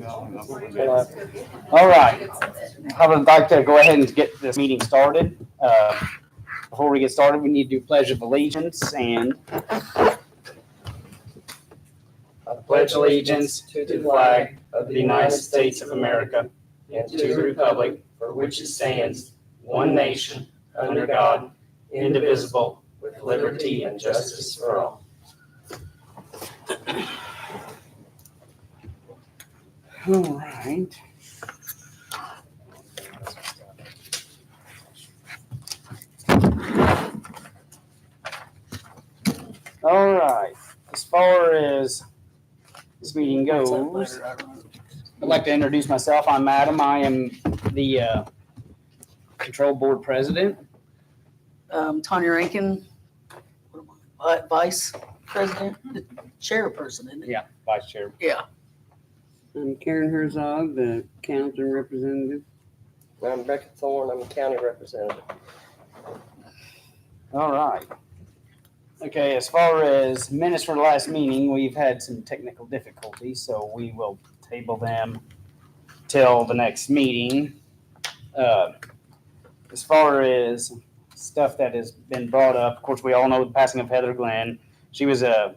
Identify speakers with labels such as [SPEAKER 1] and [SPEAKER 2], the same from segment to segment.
[SPEAKER 1] All right. I would like to go ahead and get this meeting started. Before we get started, we need to do Pledge of Allegiance, and I pledge allegiance to the flag of the United States of America and to the republic for which it stands, one nation, under God, indivisible, with liberty and justice for all. All right. All right. As far as this meeting goes, I'd like to introduce myself. I'm Adam. I am the control board president.
[SPEAKER 2] Tanya Rankin, vice president, chairperson, isn't it?
[SPEAKER 1] Yeah, vice chair.
[SPEAKER 2] Yeah.
[SPEAKER 3] I'm Karen Herzog, the council representative.
[SPEAKER 4] I'm Beckett Thorne, I'm a county representative.
[SPEAKER 1] All right. Okay, as far as minutes for the last meeting, we've had some technical difficulties, so we will table them till the next meeting. As far as stuff that has been brought up, of course, we all know the passing of Heather Glenn. She was a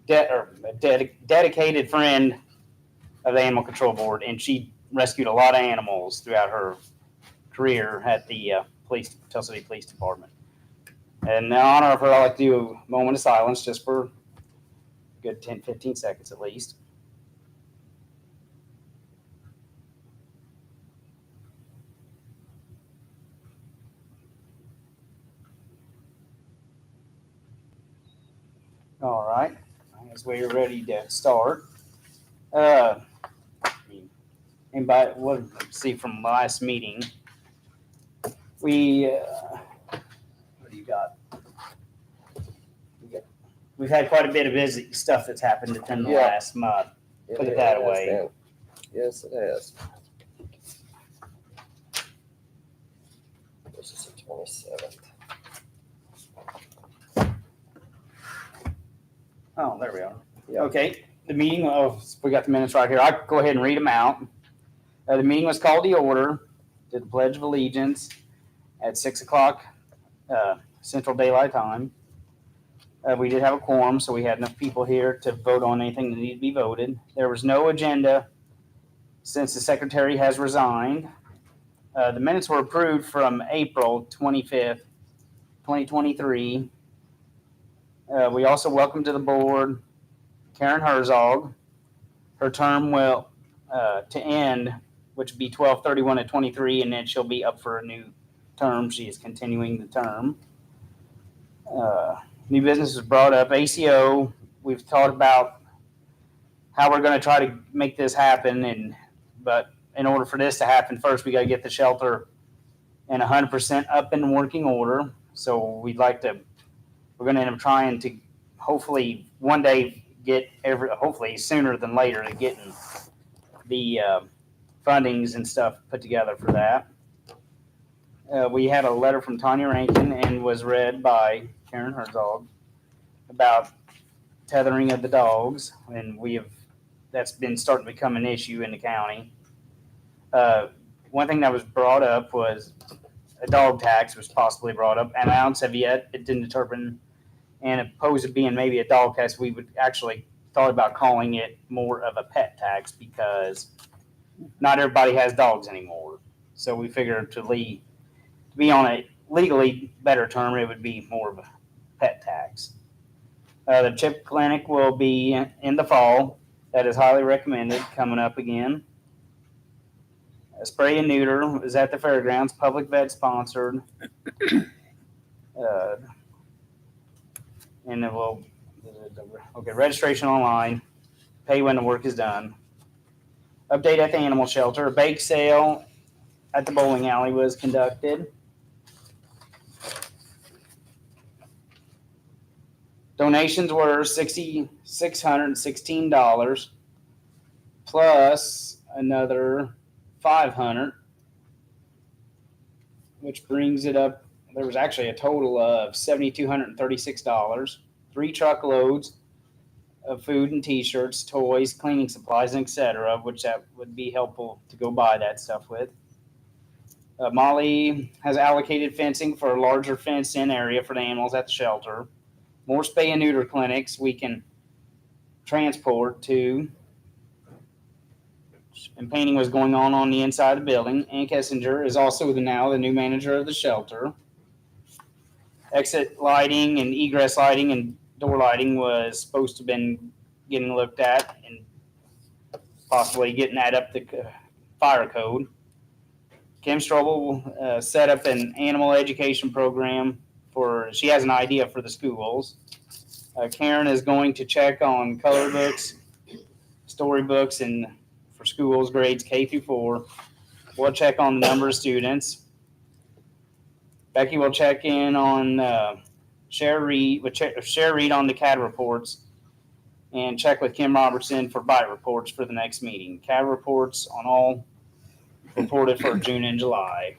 [SPEAKER 1] dedicated friend of the Animal Control Board, and she rescued a lot of animals throughout her career at the Tell City Police Department. And in honor of her, I'd like to do a moment of silence just for a good 10, 15 seconds at least. All right, as we're ready to start. Anybody, let's see from last meeting, what do you got? We've had quite a bit of busy stuff that's happened within the last month. Put it that way.
[SPEAKER 4] Yes, it has. This is the 27th.
[SPEAKER 1] Oh, there we are.
[SPEAKER 4] Yeah.
[SPEAKER 1] Okay, the meeting, we got the minutes right here. I'll go ahead and read them out. The meeting was called to order, did the Pledge of Allegiance at 6 o'clock Central Daylight Time. We did have a quorum, so we had enough people here to vote on anything that needed to be voted. There was no agenda since the secretary has resigned. The minutes were approved from April 25th, 2023. We also welcomed to the board Karen Herzog. Her term will to end, which would be 12/31/23, and then she'll be up for a new term. She is continuing the term. New business was brought up. ACO, we've thought about how we're going to try to make this happen, but in order for this to happen, first we got to get the shelter in 100% up in working order. So we're going to end up trying to hopefully one day hopefully sooner than later, to getting the fundings and stuff put together for that. We had a letter from Tanya Rankin and was read by Karen Herzog about tethering of the dogs, and that's been starting to become an issue in the county. One thing that was brought up was a dog tax was possibly brought up. Amounts have yet been determined, and opposed to being maybe a dog tax, we would actually thought about calling it more of a pet tax, because not everybody has dogs anymore. So we figured to be on a legally better term, it would be more of a pet tax. The chip clinic will be in the fall. That is highly recommended, coming up again. Spray and neuter is at the fairgrounds, public vet sponsored. And then registration online, pay when the work is done. Update at the animal shelter. A bake sale at the bowling alley was conducted. Donations were $6,616 plus another $500, which brings it up. There was actually a total of $7,236. 3 truckloads of food and t-shirts, toys, cleaning supplies, and etc., which that would be helpful to go buy that stuff with. Molly has allocated fencing for a larger fenced-in area for the animals at the shelter. More spay and neuter clinics we can transport to. And painting was going on the inside of the building. Ann Kessinger is also now the new manager of the shelter. Exit lighting and egress lighting and door lighting was supposed to have been getting looked at and possibly getting that up the fire code. Kim Strobel set up an animal education program she has an idea for the schools. Karen is going to check on color books, storybooks, and for schools grades K through 4. We'll check on the number of students. Becky will check in on share read on the CAD reports and check with Kim Robertson for bite reports for the next meeting. CAD reports on all reported for June and July.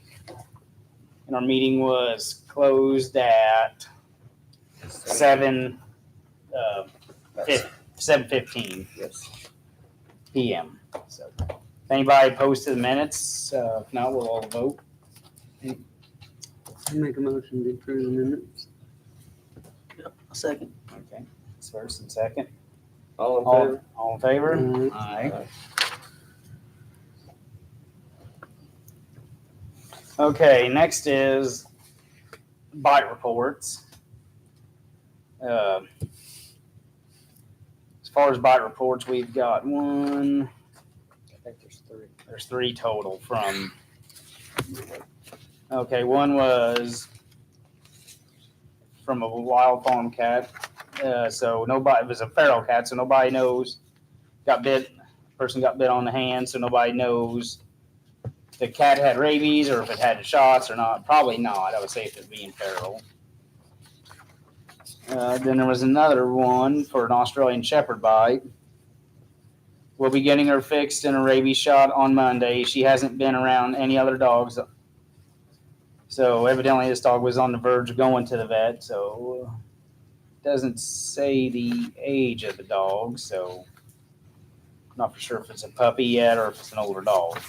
[SPEAKER 1] And our meeting was closed at 7:15
[SPEAKER 4] Yes.
[SPEAKER 1] p.m. So, if anybody posted the minutes, if not, we'll all vote.
[SPEAKER 3] I make a motion to approve the minutes.
[SPEAKER 2] A second.
[SPEAKER 1] Okay, it's first and second.
[SPEAKER 4] All in favor?
[SPEAKER 1] All in favor?
[SPEAKER 3] Aye.
[SPEAKER 1] Aye. Okay, next is bite reports. As far as bite reports, we've got one.
[SPEAKER 4] I think there's 3.
[SPEAKER 1] There's 3 total from. Okay, one was from a wild farm cat. So nobody, it was a feral cat, so nobody knows. Got bit, person got bit on the hand, so nobody knows if the cat had rabies or if it had the shots or not. Probably not. I would say if it's being feral. Then there was another one for an Australian Shepherd bite. We'll be getting her fixed in a rabies shot on Monday. She hasn't been around any other dogs. So evidently this dog was on the verge of going to the vet. So it doesn't say the age of the dog. So I'm not for sure if it's a puppy yet or if it's an older dog.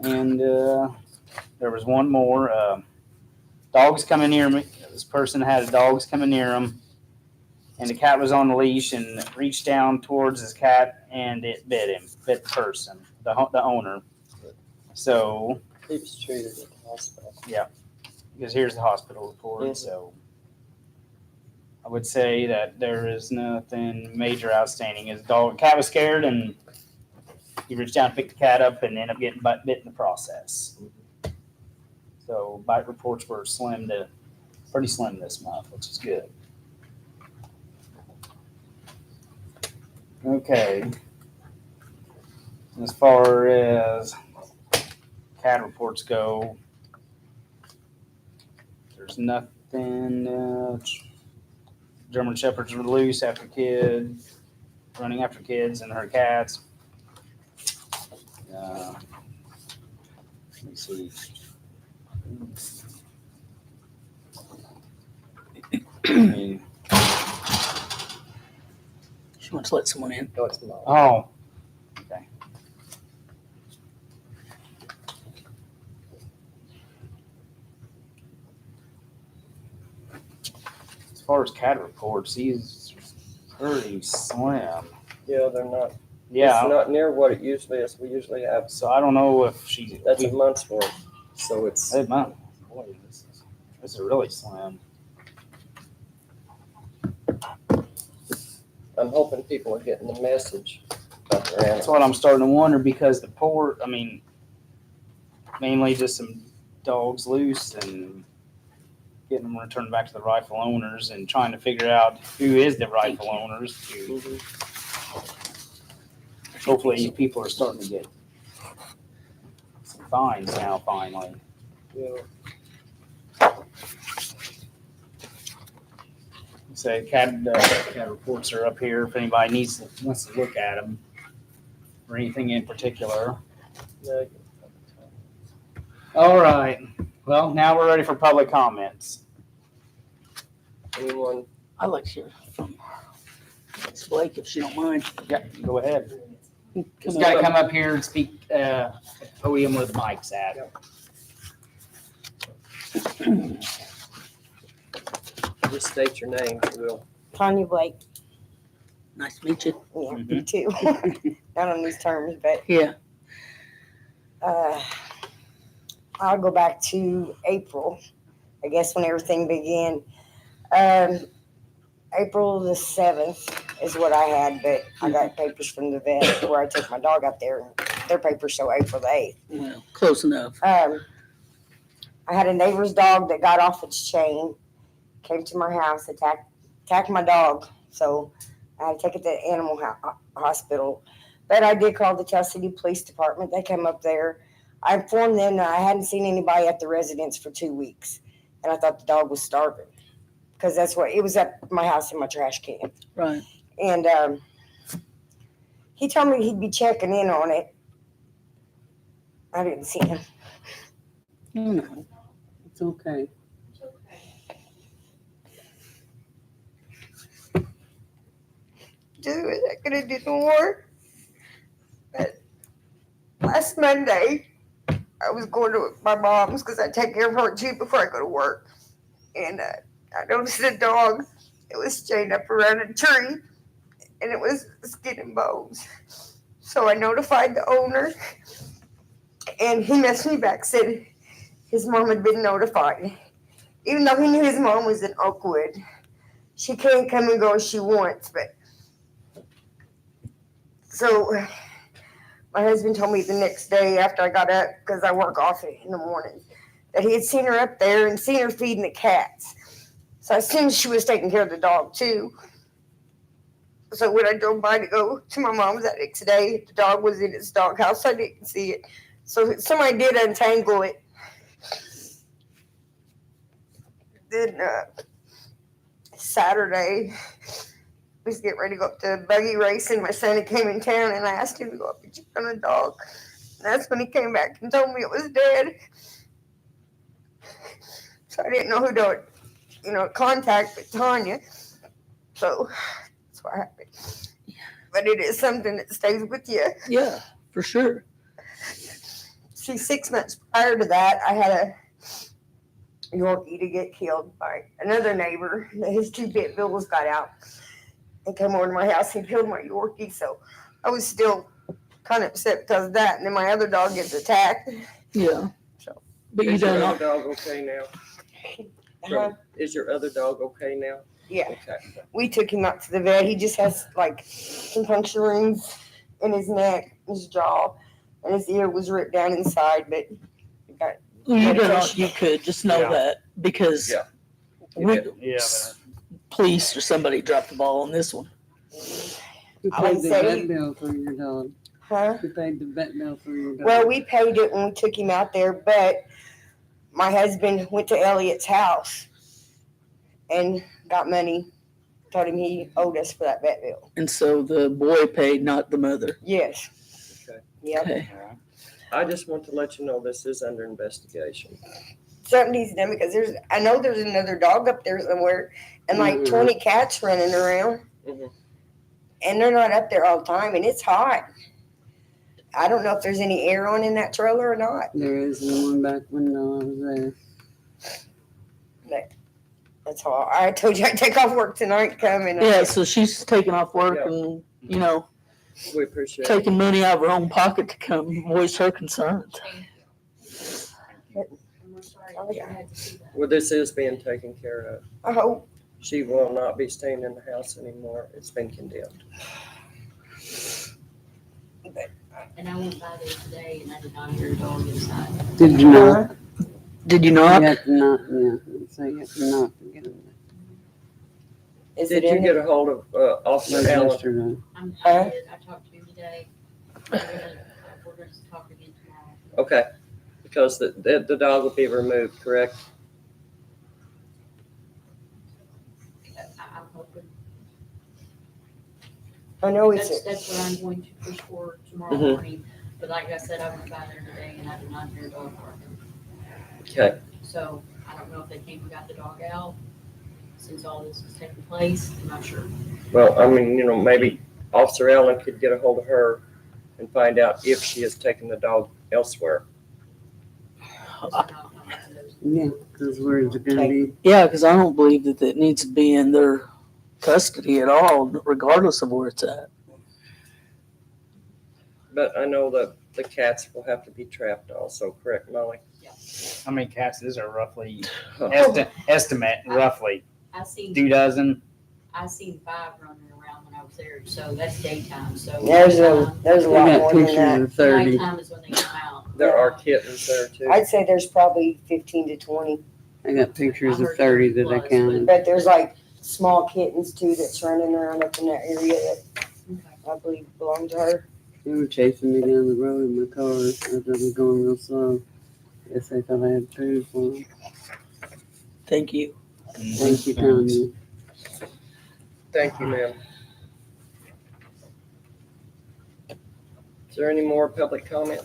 [SPEAKER 1] And there was one more. Dogs coming near me. This person had dogs coming near him. And the cat was on the leash and reached down towards his cat and it bit him, bit the person, the owner. So,
[SPEAKER 4] He was treated at the hospital.
[SPEAKER 1] because here's the hospital report.
[SPEAKER 4] Mhm.
[SPEAKER 1] So, I would say that there is nothing major outstanding. His cat was scared and he reached down, picked the cat up, and ended up getting bit in the process. So, bite reports were pretty slim this month, which is good. Okay. As far as CAD reports go, there's nothing. German Shepherds were loose after running after kids and her cats. Let me see. I mean,
[SPEAKER 2] She wants to let someone in.
[SPEAKER 4] No, it's not.
[SPEAKER 1] oh, okay. As far as CAD reports, he's pretty slim.
[SPEAKER 4] Yeah, they're not.
[SPEAKER 1] Yeah,
[SPEAKER 4] It's not near what it usually is. We usually have,
[SPEAKER 1] so I don't know if she's.
[SPEAKER 4] that's a month's worth. So it's,
[SPEAKER 1] Hey, man, boy, this is really slim.
[SPEAKER 4] I'm hoping people are getting the message about their
[SPEAKER 1] That's
[SPEAKER 4] animals.
[SPEAKER 1] what I'm starting to wonder because mainly just some dogs loose and getting them returned back to the rightful owners and trying to figure out who is the rightful owners.
[SPEAKER 4] Mhm.
[SPEAKER 1] Hopefully people are starting to get some fines now finally.
[SPEAKER 4] Yeah.
[SPEAKER 1] So CAD reports are up here if anybody wants to look at them or anything in particular.
[SPEAKER 4] Yeah.
[SPEAKER 1] All right. Well, now we're ready for public comments.
[SPEAKER 4] Anyone
[SPEAKER 2] I'd like to hear from Ms. Blake if she don't mind.
[SPEAKER 1] Yep, go ahead.
[SPEAKER 2] Come
[SPEAKER 1] Just
[SPEAKER 2] on
[SPEAKER 1] gotta
[SPEAKER 2] up.
[SPEAKER 1] come up here and speak, podium where the mic's at.
[SPEAKER 4] Just state your name, if you will.
[SPEAKER 5] Tanya Blake.
[SPEAKER 2] Nice to meet you.
[SPEAKER 5] Yeah,
[SPEAKER 1] Mhm.
[SPEAKER 5] me too. Not on these terms, but
[SPEAKER 2] Yeah.
[SPEAKER 5] I'll go back to April, I guess, when everything began. April the 7th is what I had, but I got papers from the vet where I took my dog out there. Their papers show April the 8th.
[SPEAKER 2] Well, close enough.
[SPEAKER 5] I had a neighbor's dog that got off its chain, came to my house, attacked my dog. So I had to take it to the animal hospital. But I did call the Tell City Police Department. They came up there. I informed them that I hadn't seen anybody at the residence for 2 weeks. And I thought the dog was starving. Because that's what, it was at my house in my trash can.
[SPEAKER 2] Right.
[SPEAKER 5] And he told me he'd be checking in on it. I didn't see him.
[SPEAKER 2] No.
[SPEAKER 3] It's okay.
[SPEAKER 5] Do it. I could have did more. But last Monday, I was going to my mom's because I take care of her too before I go to work. And I noticed a dog. It was chained up around a tree, and it was skin and bones. So I notified the owner, and he messaged me back, said his mom had been notified. Even though he knew his mom was in Oakwood, she can't come and go as she wants, but so my husband told me the next day after I got up, because I work off in the morning, that he had seen her up there and seen her feeding the cats. So I assumed she was taking care of the dog too. So when I drove by to go to my mom's that next day, the dog was in its doghouse. I didn't see it. So somebody did untangle it. Then Saturday, we was getting ready to go up to a buggy race, and my son had came in town, and I asked him to go up and check on the dog. And that's when he came back and told me it was dead. So I didn't know who to, contact but Tanya. So that's what happened. But it is something that stays with you.
[SPEAKER 2] Yeah, for sure.
[SPEAKER 5] See, 6 months prior to that, I had a Yorkie to get killed by another neighbor. His two pit bulls got out and came over to my house and killed my Yorkie. So I was still kind of upset because of that. And then my other dog gets attacked.
[SPEAKER 2] Yeah.
[SPEAKER 5] So.
[SPEAKER 2] But you
[SPEAKER 4] Is your
[SPEAKER 2] don't
[SPEAKER 4] other
[SPEAKER 2] know.
[SPEAKER 4] dog okay now?
[SPEAKER 5] Uh-huh.
[SPEAKER 4] Is your other dog okay now?
[SPEAKER 5] Yeah,
[SPEAKER 4] Okay.
[SPEAKER 5] we took him out to the vet. He just has like some puncture wounds in his neck, his jaw, and his ear was ripped down inside. But he got
[SPEAKER 2] You don't know. You could just know
[SPEAKER 1] Yeah.
[SPEAKER 2] that because
[SPEAKER 4] Yeah.
[SPEAKER 2] we,
[SPEAKER 1] Yeah,
[SPEAKER 2] police or somebody dropped the ball on this one.
[SPEAKER 3] Who
[SPEAKER 5] I would
[SPEAKER 3] paid the
[SPEAKER 5] say-
[SPEAKER 3] vet bill for your dog?
[SPEAKER 5] huh?
[SPEAKER 3] Who paid the vet bill for your dog?
[SPEAKER 5] Well, we paid it when we took him out there, but my husband went to Elliot's house and got money. Told him he owed us for that vet bill.
[SPEAKER 2] And so the boy paid, not the mother.
[SPEAKER 5] Yes.
[SPEAKER 4] Okay.
[SPEAKER 5] Yep.
[SPEAKER 2] Okay.
[SPEAKER 4] I just want to let you know this is under investigation.
[SPEAKER 5] Something needs done because I know there's another dog up there somewhere and like
[SPEAKER 3] Mhm.
[SPEAKER 5] 20 cats running around.
[SPEAKER 4] Mhm.
[SPEAKER 5] And they're not up there all the time and it's hot. I don't know if there's any air on in that trailer or not.
[SPEAKER 3] There is one back when I was there.
[SPEAKER 5] That's all. I told you I'd take off work tonight to come and
[SPEAKER 2] Yeah, so she's taking off work
[SPEAKER 4] Yeah.
[SPEAKER 2] and,
[SPEAKER 4] We appreciate it.
[SPEAKER 2] taking money out of her own pocket to come voice her concerns.
[SPEAKER 6] And we're sorry that you had to see that.
[SPEAKER 4] Well, this is being taken care of.
[SPEAKER 5] I hope.
[SPEAKER 4] She will not be staying in the house anymore. It's been condemned.
[SPEAKER 6] And I went by there today and I did not hear a dog inside.
[SPEAKER 3] Did you not?
[SPEAKER 2] Did you
[SPEAKER 3] You
[SPEAKER 2] knock?
[SPEAKER 3] have to knock, yeah. So you have to knock to get them.
[SPEAKER 5] Is
[SPEAKER 4] Did
[SPEAKER 5] it
[SPEAKER 4] you
[SPEAKER 5] in
[SPEAKER 4] get a hold of Officer
[SPEAKER 3] Like
[SPEAKER 4] Allen?
[SPEAKER 3] yesterday.
[SPEAKER 6] I did, I talked to him today. We're gonna talk again tomorrow.
[SPEAKER 4] Okay, because the dog will be removed, correct?
[SPEAKER 6] I'm hoping,
[SPEAKER 5] I know it's
[SPEAKER 6] that's what I'm going to push for tomorrow
[SPEAKER 4] Mhm.
[SPEAKER 6] morning. But like I said, I went by there today and I did not hear a dog barking.
[SPEAKER 4] Okay,
[SPEAKER 6] So I don't know if they came and got the dog out since all this is taking place. I'm not sure.
[SPEAKER 4] Well, I mean, maybe Officer Allen could get a hold of her and find out if she has taken the dog elsewhere.
[SPEAKER 3] Yeah, because where is it gonna be?
[SPEAKER 2] Yeah, because I don't believe that it needs to be in their custody at all, regardless of where it's at.
[SPEAKER 4] But I know that the cats will have to be trapped also, correct, Molly?
[SPEAKER 1] How many cats is there roughly?
[SPEAKER 4] Huh.
[SPEAKER 1] Estimate roughly
[SPEAKER 6] I seen
[SPEAKER 1] 2 dozen.
[SPEAKER 6] 5 running around when I was there, so that's daytime, so.
[SPEAKER 5] There's a
[SPEAKER 3] I
[SPEAKER 5] lot
[SPEAKER 3] got
[SPEAKER 5] more than
[SPEAKER 3] pictures
[SPEAKER 5] that.
[SPEAKER 3] of 30.
[SPEAKER 6] Nighttime is when they come out.
[SPEAKER 4] There are kittens there too.
[SPEAKER 5] I'd say there's probably 15 to 20,
[SPEAKER 3] I got pictures
[SPEAKER 6] I
[SPEAKER 3] of
[SPEAKER 6] heard
[SPEAKER 3] 30
[SPEAKER 6] there
[SPEAKER 3] that I
[SPEAKER 6] was,
[SPEAKER 3] counted.
[SPEAKER 5] but there's like small kittens too that's running around up in that area that
[SPEAKER 6] Okay.
[SPEAKER 5] I believe belong to her.
[SPEAKER 3] They were chasing me down the road in my car as I was going real slow. Guess they thought I had food for them.
[SPEAKER 2] Thank you.
[SPEAKER 3] Thank you, Tanya.
[SPEAKER 4] Thank you, ma'am. Is there any more public comment?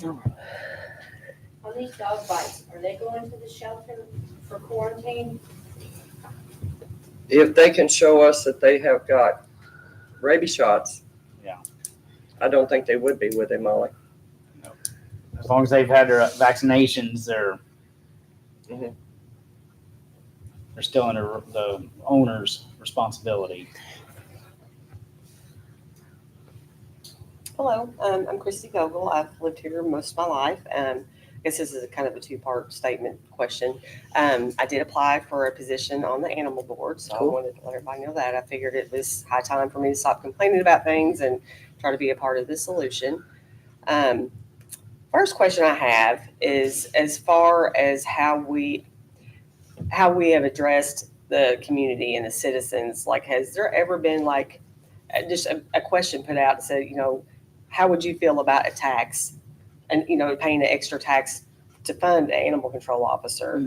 [SPEAKER 7] On these dog bites, are they going to the shelter for quarantine?
[SPEAKER 4] If they can show us that they have got rabies shots.
[SPEAKER 1] Yeah.
[SPEAKER 4] I don't think they would be, would they, Molly?
[SPEAKER 1] As long as they've had their vaccinations, they're
[SPEAKER 4] Mhm.
[SPEAKER 1] they're still under the owner's responsibility.
[SPEAKER 8] Hello, I'm Christy Vogel. I've lived here most of my life. I guess this is a kind of a two-part statement question. I did apply for a position on the animal board, so
[SPEAKER 2] Cool.
[SPEAKER 8] I wanted to let everybody know that. I figured it was high time for me to stop complaining about things and try to be a part of the solution. First question I have is as far as how we have addressed the community and the citizens. Like, has there ever been like just a question put out that said, how would you feel about a tax and, paying an extra tax to fund an animal control officer,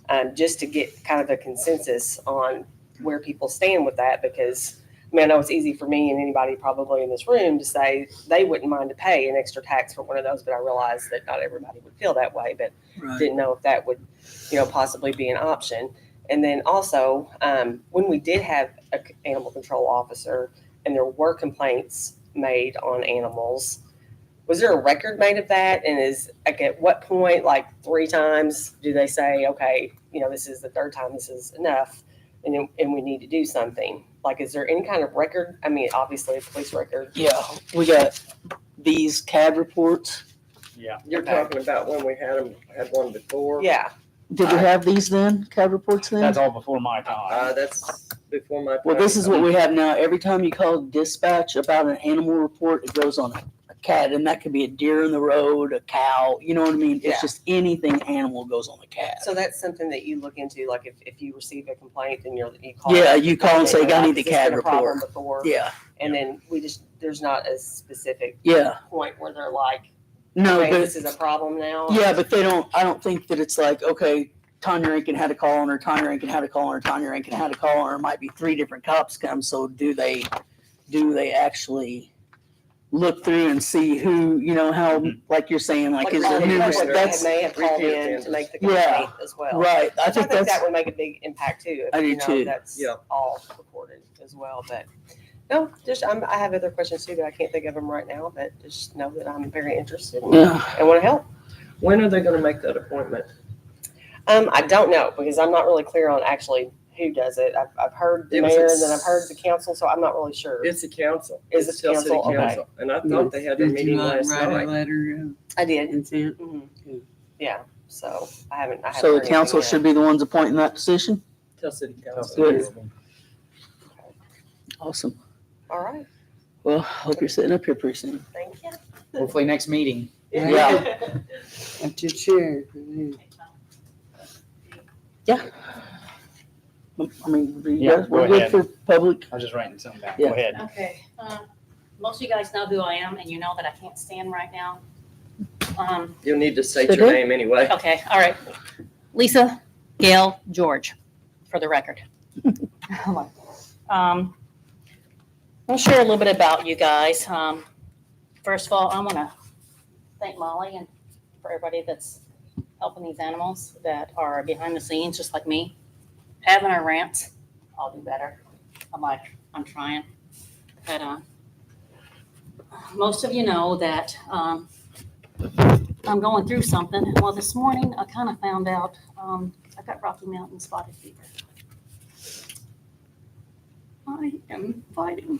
[SPEAKER 2] Mhm.
[SPEAKER 8] just to get kind of a consensus on where people stand with that? Because, I know it's easy for me and anybody probably in this room to say they wouldn't mind to pay an extra tax for one of those, but I realize that not everybody would feel that way, but
[SPEAKER 2] Right.
[SPEAKER 8] didn't know if that would, possibly be an option. And then also, when we did have an animal control officer and there were complaints made on animals, was there a record made of that? And at what point, like 3 times, do they say, okay, this is the 3rd time, this is enough, and we need to do something? Like, is there any kind of record? I mean, obviously a police record.
[SPEAKER 2] Yeah, we got these CAD reports.
[SPEAKER 1] Yeah.
[SPEAKER 4] You're
[SPEAKER 8] Okay.
[SPEAKER 4] talking about when we had one before?
[SPEAKER 8] Yeah,
[SPEAKER 2] Did we have these then, CAD reports then?
[SPEAKER 1] That's all before my time.
[SPEAKER 4] That's before my time.
[SPEAKER 2] Well, this is what we have now. Every time you call dispatch about an animal report, it goes on a CAD, and that could be a deer in the road, a cow, you know what I mean?
[SPEAKER 8] Yeah.
[SPEAKER 2] It's just anything animal goes on the CAD.
[SPEAKER 8] so that's something that you look into, like if you receive a complaint, then you call.
[SPEAKER 2] Yeah, you call and say, I need the
[SPEAKER 8] "Has this
[SPEAKER 2] CAD
[SPEAKER 8] been a problem
[SPEAKER 2] report.
[SPEAKER 8] Before.
[SPEAKER 2] Yeah,
[SPEAKER 8] And then there's not a specific
[SPEAKER 2] yeah.
[SPEAKER 8] point where they're like,
[SPEAKER 2] No,
[SPEAKER 8] okay,
[SPEAKER 2] but
[SPEAKER 8] this is a problem now.
[SPEAKER 2] yeah, but I don't think that it's like, okay, Tanya Rankin had a call on her, Tanya Rankin had a call on her, Tanya Rankin had a call on her. It might be 3 different cops come. So do they actually look through and see who, how, like you're saying, like, is
[SPEAKER 8] all
[SPEAKER 2] there
[SPEAKER 8] the
[SPEAKER 2] numerous,
[SPEAKER 8] people
[SPEAKER 2] that's,
[SPEAKER 8] that may have called
[SPEAKER 4] repeat
[SPEAKER 8] in to
[SPEAKER 4] offenders.
[SPEAKER 8] make the
[SPEAKER 2] Yeah.
[SPEAKER 8] complaint as well.
[SPEAKER 2] right. I
[SPEAKER 8] I
[SPEAKER 2] think
[SPEAKER 8] think
[SPEAKER 2] that's,
[SPEAKER 8] that would make a big impact too. If,
[SPEAKER 2] I do too.
[SPEAKER 8] That's
[SPEAKER 4] Yeah.
[SPEAKER 8] all recorded as well. But no, I have other questions too, but I can't think of them right now. But just know that I'm very interested and
[SPEAKER 2] yeah.
[SPEAKER 8] want to help.
[SPEAKER 4] When are they gonna make that appointment?
[SPEAKER 8] I don't know because I'm not really clear on actually who does it. I've heard the
[SPEAKER 4] It was
[SPEAKER 8] mayor
[SPEAKER 4] at
[SPEAKER 8] and then I've heard the council, so I'm not really sure.
[SPEAKER 4] It's the council.
[SPEAKER 8] Is
[SPEAKER 4] It's
[SPEAKER 8] it
[SPEAKER 4] Tell City
[SPEAKER 8] council? Okay.
[SPEAKER 4] Council. And I thought they had their
[SPEAKER 3] Did you
[SPEAKER 4] meeting
[SPEAKER 3] not
[SPEAKER 4] last
[SPEAKER 3] write a
[SPEAKER 4] night.
[SPEAKER 3] letter
[SPEAKER 8] I did.
[SPEAKER 3] and sent?
[SPEAKER 8] Mhm.
[SPEAKER 3] Yeah.
[SPEAKER 8] Yeah. So I haven't.
[SPEAKER 2] So the council should be the ones appointing that position?
[SPEAKER 4] Tell City Council.
[SPEAKER 2] Good. Awesome.
[SPEAKER 8] All right.
[SPEAKER 2] Well, hope you're sitting up here pretty soon.
[SPEAKER 8] Thank you.
[SPEAKER 1] Hopefully next meeting.
[SPEAKER 2] Yeah.
[SPEAKER 3] At your chair.
[SPEAKER 2] I mean,
[SPEAKER 1] Yeah, go
[SPEAKER 2] we're good
[SPEAKER 1] ahead.
[SPEAKER 2] for public.
[SPEAKER 1] I was just writing something down.
[SPEAKER 2] Yeah.
[SPEAKER 1] Go ahead.
[SPEAKER 6] Okay, most of you guys know who I am, and you know that I can't stand right now.
[SPEAKER 4] You'll need to state
[SPEAKER 2] Sit
[SPEAKER 4] your
[SPEAKER 2] down.
[SPEAKER 4] name anyway.
[SPEAKER 6] Okay, all right. Lisa Gail George, for the record. I'll share a little bit about you guys. First of all, I want to thank Molly and for everybody that's helping these animals that are behind the scenes, just like me. having our rants, I'll do better. I'm trying. But most of you know that I'm going through something. Well, this morning I kind of found out I've got Rocky Mountain spotted fever. I am fighting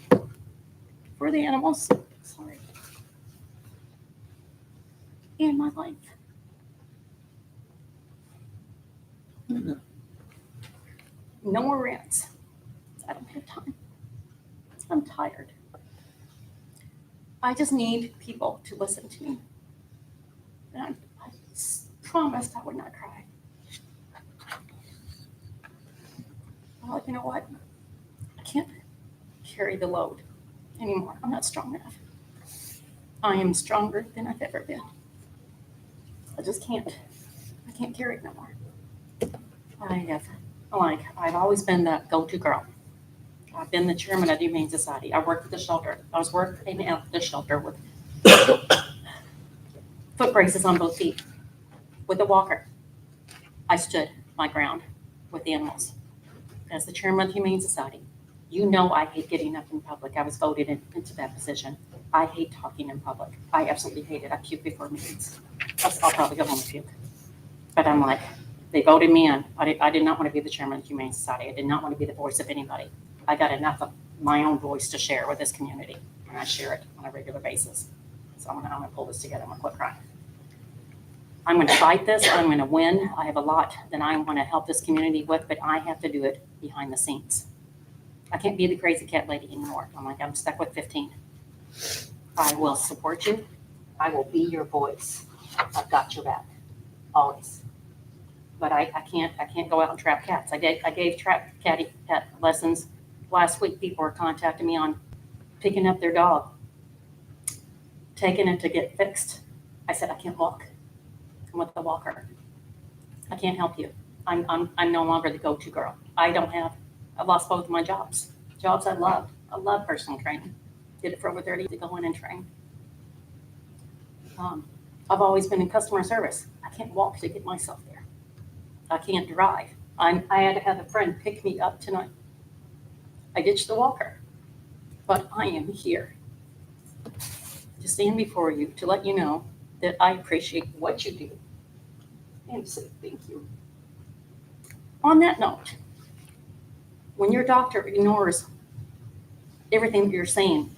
[SPEAKER 6] for the animals. Sorry. In my life. No more rants. I don't have time. I'm tired. I just need people to listen to me. And I promised I would not cry. Well, you know what? I can't carry the load anymore. I'm not strong enough. I am stronger than I've ever been. I just can't. I can't carry it no more. I've always been the go-to girl. I've been the chairman of the Humane Society. I worked at the shelter. I was working at the shelter with foot braces on both feet, with a walker. I stood my ground with the animals. As the chairman of the Humane Society, you know I hate getting up in public. I was voted into that position. I hate talking in public. I absolutely hate it. I puke before meetings. I'll probably go home and puke. But I'm like, they voted me in. I did not want to be the chairman of the Humane Society. I did not want to be the voice of anybody. I got enough of my own voice to share with this community, and I share it on a regular basis. So I'm gonna pull this together. I'm gonna quit crying. I'm gonna fight this. I'm gonna win. I have a lot that I want to help this community with, but I have to do it behind the scenes. I can't be the crazy cat lady anymore. I'm stuck with 15. I will support you. I will be your voice. I've got your back, always. But I can't go out and trap cats. I gave trap cat lessons last week. People were contacting me on picking up their dog, taking it to get fixed. I said, I can't walk. I'm with the walker. I can't help you. I'm no longer the go-to girl. I've lost both of my jobs I loved. I love personal training. Did it for over 30 years to go in and train. I've always been in customer service. I can't walk to get myself there. I can't drive. I had to have a friend pick me up tonight. I ditched the walker, but I am here to stand before you to let you know that I appreciate what you do and say thank you. On that note, when your doctor ignores everything that you're saying,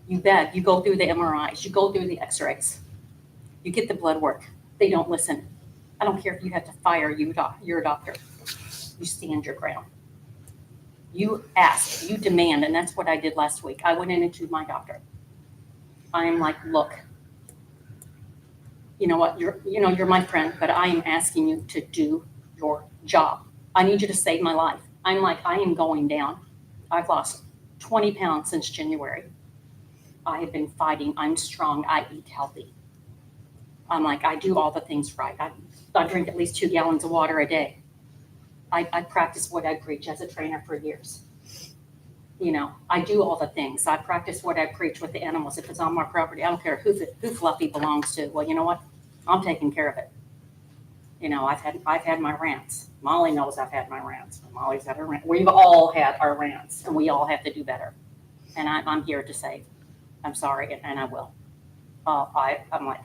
[SPEAKER 6] you beg, you go through the MRIs, you go through the x-rays, you get the blood work, they don't listen. I don't care if you have to fire your doctor. You stand your ground. You ask, you demand, and that's what I did last week. I went into my doctor. I am like, look, you know what, you're my friend, but I am asking you to do your job. I need you to save my life. I'm like, I am going down. I've lost 20 pounds since January. I have been fighting. I'm strong. I eat healthy. I'm like, I do all the things right. I drink at least 2 gallons of water a day. I practice what I preach as a trainer for years. I do all the things. I practice what I preach with the animals. If it's on my property, I don't care who Fluffy belongs to. Well, you know what? I'm taking care of it. I've had my rants. Molly knows I've had my rants. Molly's had her rant. We've all had our rants, and we all have to do better. And I'm here to say, I'm sorry, and I will. I'm like,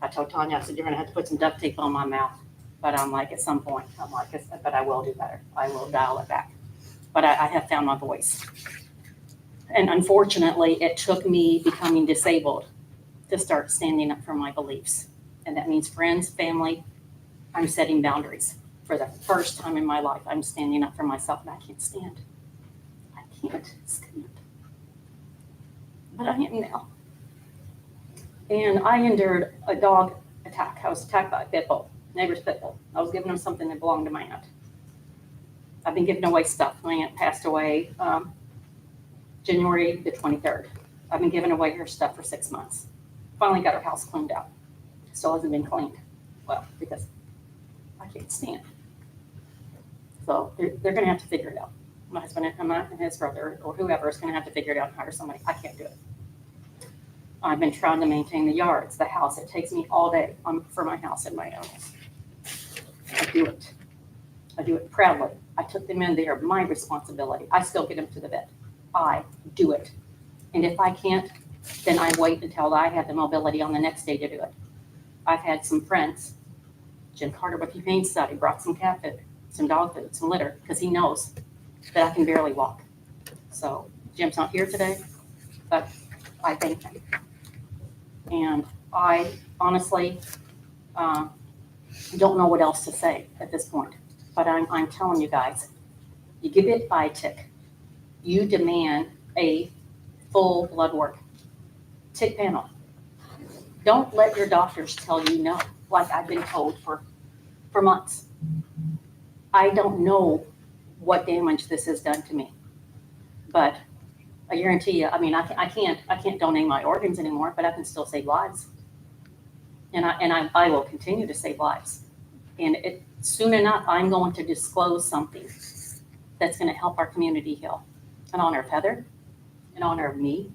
[SPEAKER 6] I told Tanya, I said, you're going to have to put some duct tape on my mouth. But I'm like, at some point, but I will do better. I will dial it back. But I have found my voice. And unfortunately, it took me becoming disabled to start standing up for my beliefs. And that means friends, family. I'm setting boundaries. For the first time in my life, I'm standing up for myself, and I can't stand. I can't stand. But I am now. And I endured a dog attack. I was attacked by a pit bull, neighbor's pit bull. I was giving him something that belonged to my aunt. I've been giving away stuff. My aunt passed away January the 23rd. I've been giving away her stuff for 6 months. Finally got her house cleaned out. Still hasn't been cleaned. Well, because I can't stand. So they're going to have to figure it out. My husband and his brother or whoever is going to have to figure it out and hire somebody. I can't do it. I've been trying to maintain the yards, the house. It takes me all day for my house and my animals. I do it. I do it proudly. I took them in. They are my responsibility. I still get them to the vet. I do it. And if I can't, then I wait until I have the mobility on the next day to do it. I've had some friends, Jim Carter with Humane Society brought some cat food, some dog food, some litter, because he knows that I can barely walk. So Jim's not here today, but I thank him. And I honestly don't know what else to say at this point. But I'm telling you guys, you get bit by a tick, you demand a full blood work. Tick panel. Don't let your doctors tell you no, like I've been told for months. I don't know what damage this has done to me, but I guarantee you, I mean, I can't donate my organs anymore, but I can still save lives. And I will continue to save lives. And soon enough, I'm going to disclose something that's going to help our community heal. In honor of Heather, in honor of me,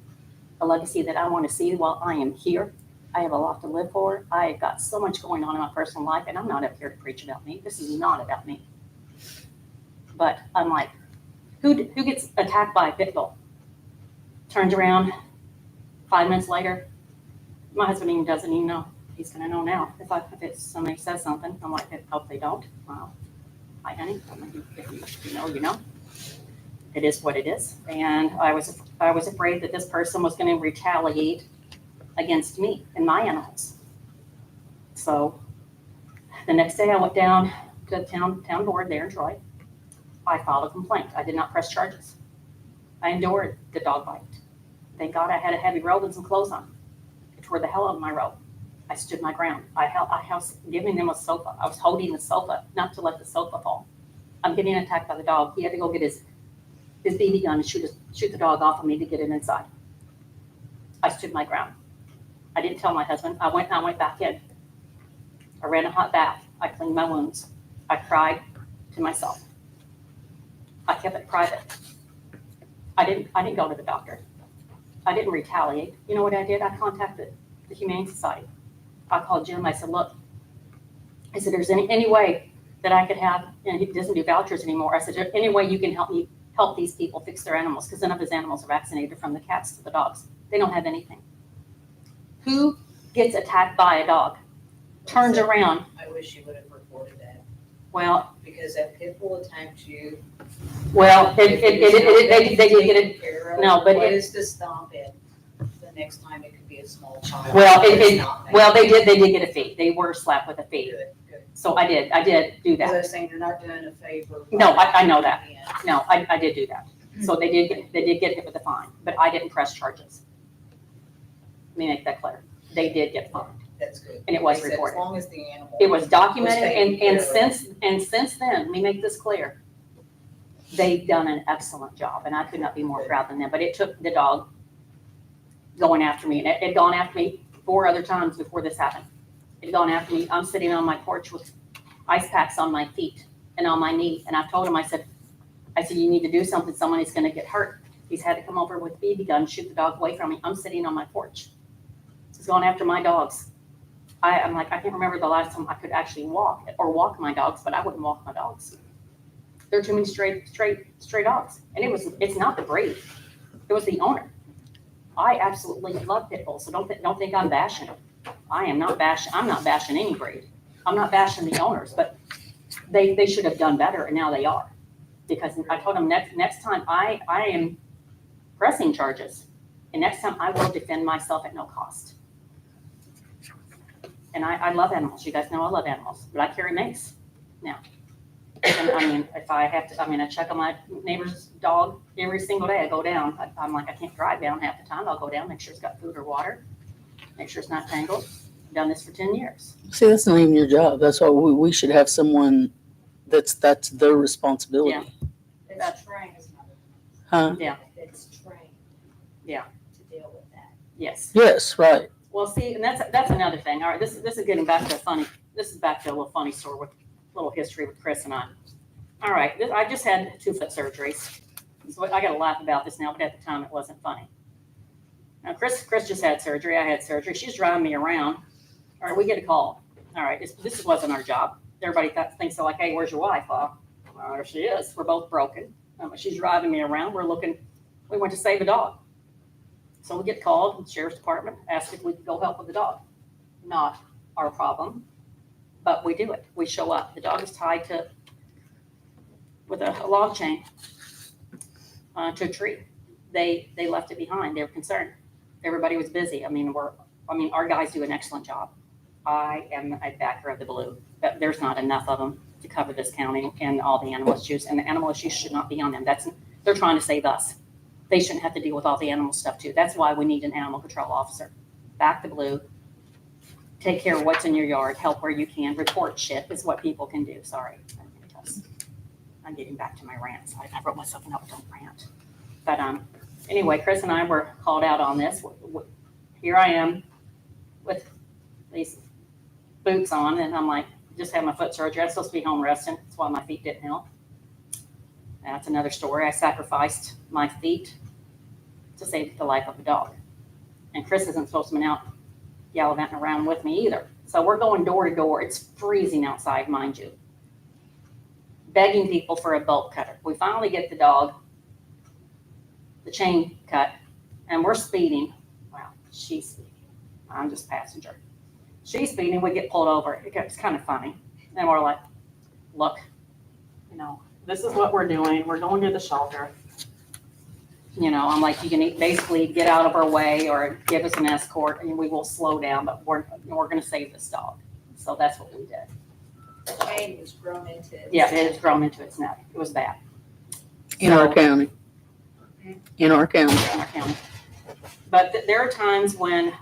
[SPEAKER 6] a legacy that I want to see while I am here. I have a lot to live for. I've got so much going on in my personal life, and I'm not up here to preach about me. This is not about me. But I'm like, who gets attacked by a pit bull? Turns around 5 minutes later, my husband even doesn't even know. He's gonna know now. If somebody says something, I'm like, I hope they don't. Well, hi honey, if you know, you know. It is what it is. And I was afraid that this person was gonna retaliate against me and my animals. So the next day I went down to the town board there in Troy. I filed a complaint. I did not press charges. I endured the dog bite. Thank God I had a heavy robe and some clothes on. It tore the hell out of my robe. I stood my ground. I was giving them a sofa. I was holding the sofa, not to let the sofa fall. I'm getting attacked by the dog. He had to go get his BB gun and shoot the dog off of me to get it inside. I stood my ground. I didn't tell my husband. I went back in. I ran a hot bath. I cleaned my wounds. I cried to myself. I kept it private. I didn't go to the doctor. I didn't retaliate. You know what I did? I contacted the Humane Society. I called Jim. I said, look, I said, there's any way that I could have, and he doesn't do vouchers anymore. I said, is there any way you can help these people fix their animals? Because none of his animals are vaccinated, from the cats to the dogs. They don't have anything. Who gets attacked by a dog, turns around?
[SPEAKER 9] I wish you would have reported that,
[SPEAKER 6] Well,
[SPEAKER 9] because that pit bull attacked you.
[SPEAKER 6] well, they did get it. No, but
[SPEAKER 9] What
[SPEAKER 6] it-
[SPEAKER 9] is to stop it? The next time it could be a small child.
[SPEAKER 6] Well,
[SPEAKER 9] It's not that.
[SPEAKER 6] Well, they did get a fee. They were slapped with a fee.
[SPEAKER 9] Good, good.
[SPEAKER 6] So I did do
[SPEAKER 9] Because I
[SPEAKER 6] that.
[SPEAKER 9] was saying, you're not doing a favor.
[SPEAKER 6] No, I know that.
[SPEAKER 9] Yeah.
[SPEAKER 6] No, I did do that. So they did get hit with a fine, but I didn't press charges. Let me make that clear. They did get fined.
[SPEAKER 9] That's good.
[SPEAKER 6] And it was
[SPEAKER 9] Like I said,
[SPEAKER 6] reported.
[SPEAKER 9] As long as the animal.
[SPEAKER 6] It was documented,
[SPEAKER 9] taken care
[SPEAKER 6] and
[SPEAKER 9] of.
[SPEAKER 6] since then, let me make this clear. They've done an excellent job, and I could not be more proud than them. But it took the dog going after me, and it had gone after me 4 other times before this happened. It had gone after me. I'm sitting on my porch with ice packs on my feet and on my knee, and I told him, I said, you need to do something. Someone is going to get hurt. He's had to come over with a BB gun, shoot the dog away from me. I'm sitting on my porch. He's going after my dogs. I'm like, I can't remember the last time I could actually walk my dogs, but I wouldn't walk my dogs. There are too many stray dogs. And it's not the breed. It was the owner. I absolutely love pit bulls, so don't think I'm bashing them. I'm not bashing any breed. I'm not bashing the owners, but they should have done better, and now they are. Because I told them next time I am pressing charges, and next time I will defend myself at no cost. And I love animals. You guys know I love animals, but I carry mace now. And I mean, if I have to, I check on my neighbor's dog every single day. I go down. I'm like, I can't drive down half the time. I'll go down, make sure it's got food or water, make sure it's not tangled. I've done this for 10 years.
[SPEAKER 2] See, that's not even your job. That's why we should have someone that's their responsibility.
[SPEAKER 6] Yeah.
[SPEAKER 9] It's trained, isn't it?
[SPEAKER 2] Huh?
[SPEAKER 6] Yeah.
[SPEAKER 9] It's trained.
[SPEAKER 6] Yeah.
[SPEAKER 9] To deal with that.
[SPEAKER 6] Yes.
[SPEAKER 2] Yes, right.
[SPEAKER 6] Well, see, and that's another thing. All right, this is getting back to this is back to a little funny story with a little history with Chris and I. All right, I just had 2 foot surgeries. So I got to laugh about this now, but at the time it wasn't funny. Now, Chris just had surgery. I had surgery. She's driving me around. All right, we get a call. All right, this wasn't our job. Everybody thinks they're like, hey, where's your wife? Well, There she is. We're both broken. She's driving me around. We went to save a dog. So we get called from the sheriff's department, asked if we could go help with the dog. Not our problem, but we do it. We show up. The dog is tied with a log chain to a tree. They left it behind. They were concerned. Everybody was busy. Our guys do an excellent job. I am a backer of the Blue, but there's not enough of them to cover this county and all the animal issues. And the animal issues should not be on them. They're trying to save us. They shouldn't have to deal with all the animal stuff too. That's why we need an animal control officer. Back the Blue. Take care of what's in your yard. Help where you can. Report shit is what people can do. Sorry. I'm getting back to my rants. I wrote myself a note, don't rant. But anyway, Chris and I were called out on this. Here I am with these boots on, and I'm like, just had my foot surgery. I'm supposed to be home resting. That's why my feet didn't heal. That's another story. I sacrificed my feet to save the life of a dog. And Chris isn't supposed to be out gallivanting around with me either. So we're going door to door. It's freezing outside, mind you. Begging people for a bolt cutter. We finally get the dog, the chain cut, and we're speeding. Wow, she's speeding. I'm just passenger. She's speeding, we get pulled over. It's kind of funny. And we're like, look, this is what we're doing. We're going to the shelter. I'm like, you can basically get out of our way or give us an escort and we will slow down, but we're going to save this dog. So that's what we did.
[SPEAKER 9] The chain was grown into it.
[SPEAKER 6] Yeah, it has grown into its neck. It was bad.
[SPEAKER 2] In our county. In our county.
[SPEAKER 6] In our county. But there are times when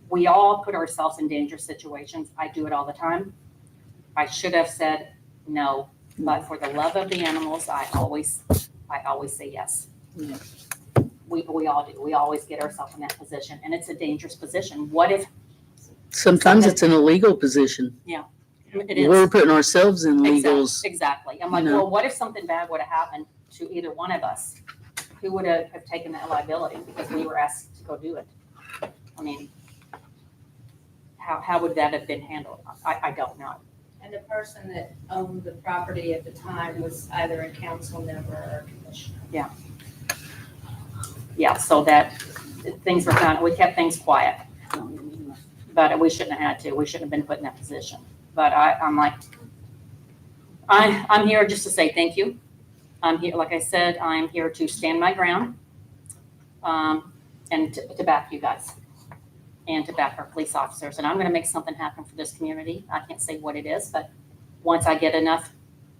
[SPEAKER 6] we all put ourselves in dangerous situations. I do it all the time. I should have said no, but for the love of the animals, I always say yes.
[SPEAKER 2] Yeah.
[SPEAKER 6] We all do. We always get ourselves in that position, and it's a dangerous position. What if
[SPEAKER 2] Sometimes it's an illegal position.
[SPEAKER 6] it is?
[SPEAKER 2] We're putting ourselves in legals.
[SPEAKER 6] Exactly. I'm like,
[SPEAKER 2] You know.
[SPEAKER 6] well, what if something bad would have happened to either one of us? Who would have taken that liability because we were asked to go do it? I mean, how would that have been handled? I don't know.
[SPEAKER 7] And the person that owned the property at the time was either a council member or a commissioner.
[SPEAKER 6] Yeah, so that things were we kept things quiet. But we shouldn't have had to. We shouldn't have been put in that position. But I'm like, I'm here just to say thank you. I'm here, like I said, I'm here to stand my ground and to back you guys and to back our police officers. And I'm going to make something happen for this community. I can't say what it is, but once I get enough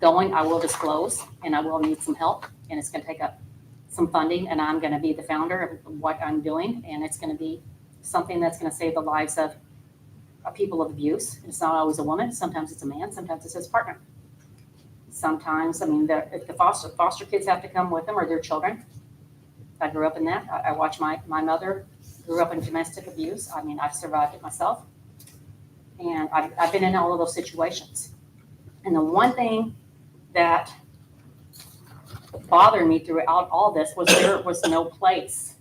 [SPEAKER 6] going, I will disclose and I will need some help. And it's going to take up some funding, and I'm going to be the founder of what I'm doing. And it's going to be something that's going to save the lives of people of abuse. It's not always a woman. Sometimes it's a man. Sometimes it's his partner. Sometimes, if the foster kids have to come with them or their children. I grew up in that. I watched my mother grew up in domestic abuse. I've survived it myself. And I've been in all of those situations. And the one thing that bothered me throughout all this was there was no place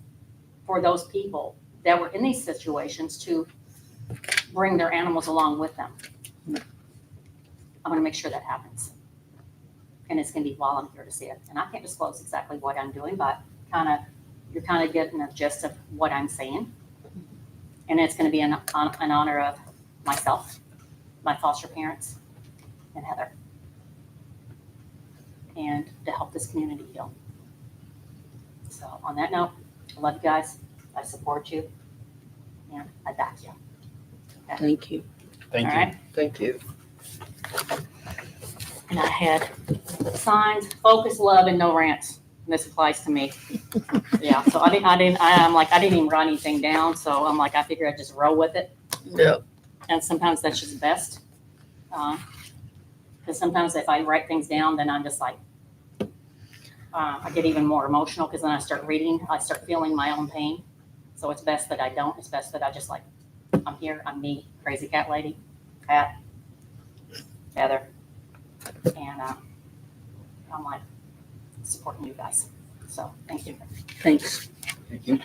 [SPEAKER 6] for those people that were in these situations to bring their animals along with them. I'm going to make sure that happens. And it's going to be while I'm here to see it. And I can't disclose exactly what I'm doing, but you're kind of getting a gist of what I'm saying. And it's going to be in honor of myself, my foster parents, and Heather. And to help this community heal. So on that note, I love you guys. I support you. And I back you.
[SPEAKER 2] Thank you.
[SPEAKER 1] Thank
[SPEAKER 6] All
[SPEAKER 1] you.
[SPEAKER 6] right?
[SPEAKER 2] Thank you.
[SPEAKER 6] And I had signs, focus, love, and no rants. And this applies to me. Yeah, so I didn't even write anything down. So I'm like, I figured I'd just roll with it.
[SPEAKER 2] Yep.
[SPEAKER 6] And sometimes that's just best. Because sometimes if I write things down, then I'm just like, I get even more emotional because then I start reading, I start feeling my own pain. So it's best that I don't. It's best that I just I'm here, I'm me, crazy cat lady, Pat, Heather. And I'm supporting you guys. So thank you.
[SPEAKER 2] Thanks.
[SPEAKER 1] Thank you.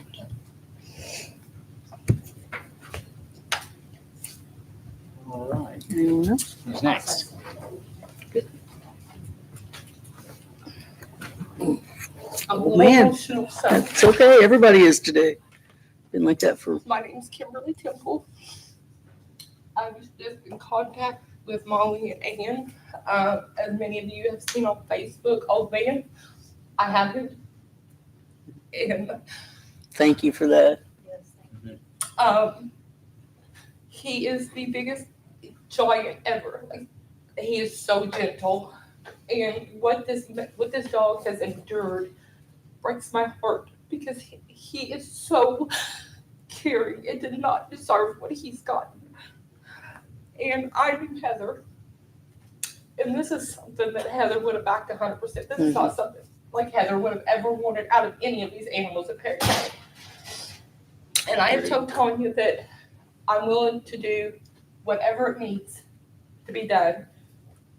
[SPEAKER 1] All right.
[SPEAKER 2] Anyone else?
[SPEAKER 1] Who's next?
[SPEAKER 2] Oh, man.
[SPEAKER 10] emotional, so.
[SPEAKER 2] It's okay. Everybody is today. Been like that for.
[SPEAKER 10] My name's Kimberly Temple. I was just in contact with Molly and Ann. As many of you have seen on Facebook, old man, I have him. And
[SPEAKER 2] Thank you for that.
[SPEAKER 10] he is the biggest giant ever. Like, he is so gentle. And what this dog has endured breaks my heart because he is so caring and did not deserve what he's gotten. And I knew Heather, and this is something that Heather would have backed 100%. This is not something like Heather would have ever wanted out of any of these animals at Perry County. And I am so telling you that I'm willing to do whatever it needs to be done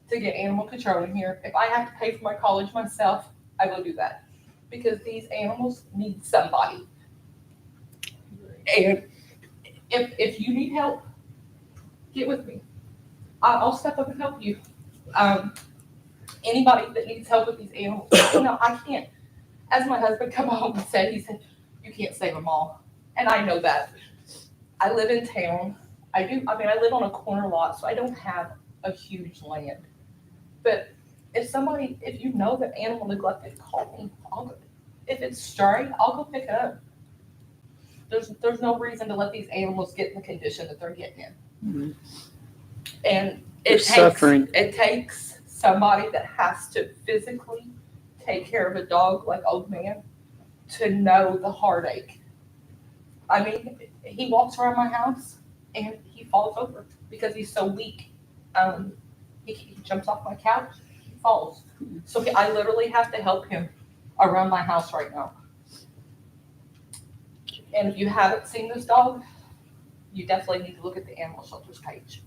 [SPEAKER 10] to get animal control in here. If I have to pay for my college myself, I will do that. Because these animals need somebody. And if you need help, get with me. I'll step up and help you. Anybody that needs help with these animals, no, I can't. As my husband come home and said, he said, you can't save them all. And I know that. I live in town. I live on a corner lot, so I don't have a huge land. But if you know that animal neglected, call me. If it's stray, I'll go pick it up. There's no reason to let these animals get in the condition that they're getting in.
[SPEAKER 2] Mm-hmm.
[SPEAKER 10] And
[SPEAKER 2] They're suffering.
[SPEAKER 10] It takes somebody that has to physically take care of a dog like old man to know the heartache. I mean, he walks around my house and he falls over because he's so weak. He jumps off my couch, he falls. So I literally have to help him around my house right now. And if you haven't seen this dog, you definitely need to look at the animal shelters page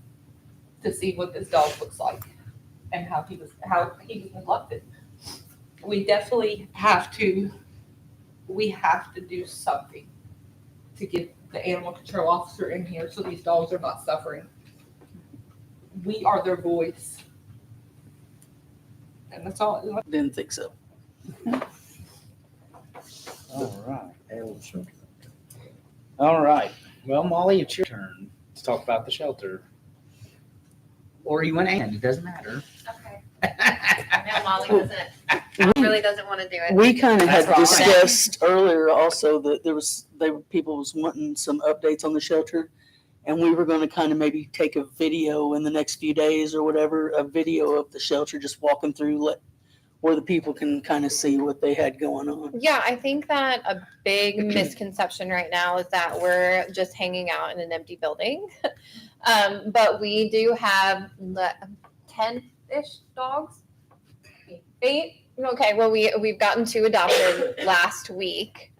[SPEAKER 10] to see what this dog looks like and how he was neglected. We definitely have to do something to get the animal control officer in here so these dogs are not suffering. We are their voice. And that's all.
[SPEAKER 2] Didn't think so.
[SPEAKER 1] All right.
[SPEAKER 4] Animal shelter.
[SPEAKER 1] All right. Well, Molly, it's your turn to talk about the shelter. Or you want Ann, it doesn't matter.
[SPEAKER 11] Okay. I know Molly really doesn't want to do it.
[SPEAKER 2] We kind of had
[SPEAKER 1] That's fine.
[SPEAKER 2] discussed earlier also that people was wanting some updates on the shelter. And we were going to kind of maybe take a video in the next few days or whatever, a video of the shelter, just walking through where the people can kind of see what they had going on.
[SPEAKER 11] Yeah, I think that a big misconception right now is that we're just hanging out in an empty building. But we do have 10-ish dogs. 8. Okay, well, we've gotten 2 adopted last week.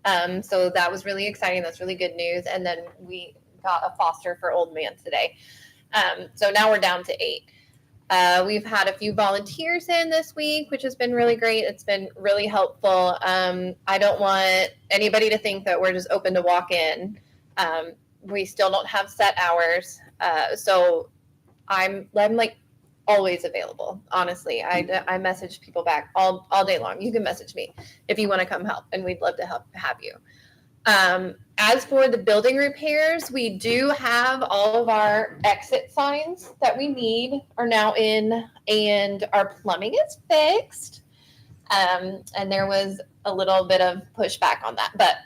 [SPEAKER 11] So that was really exciting. That's really good news. And then we got a foster for old man today. So now we're down to 8. We've had a few volunteers in this week, which has been really great. It's been really helpful. I don't want anybody to think that we're just open to walk in. We still don't have set hours. So I'm like always available. Honestly, I message people back all day long. You can message me if you want to come help, and we'd love to have you. As for the building repairs, we do have all of our exit signs that we need are now in, and our plumbing is fixed. And there was a little bit of pushback on that, but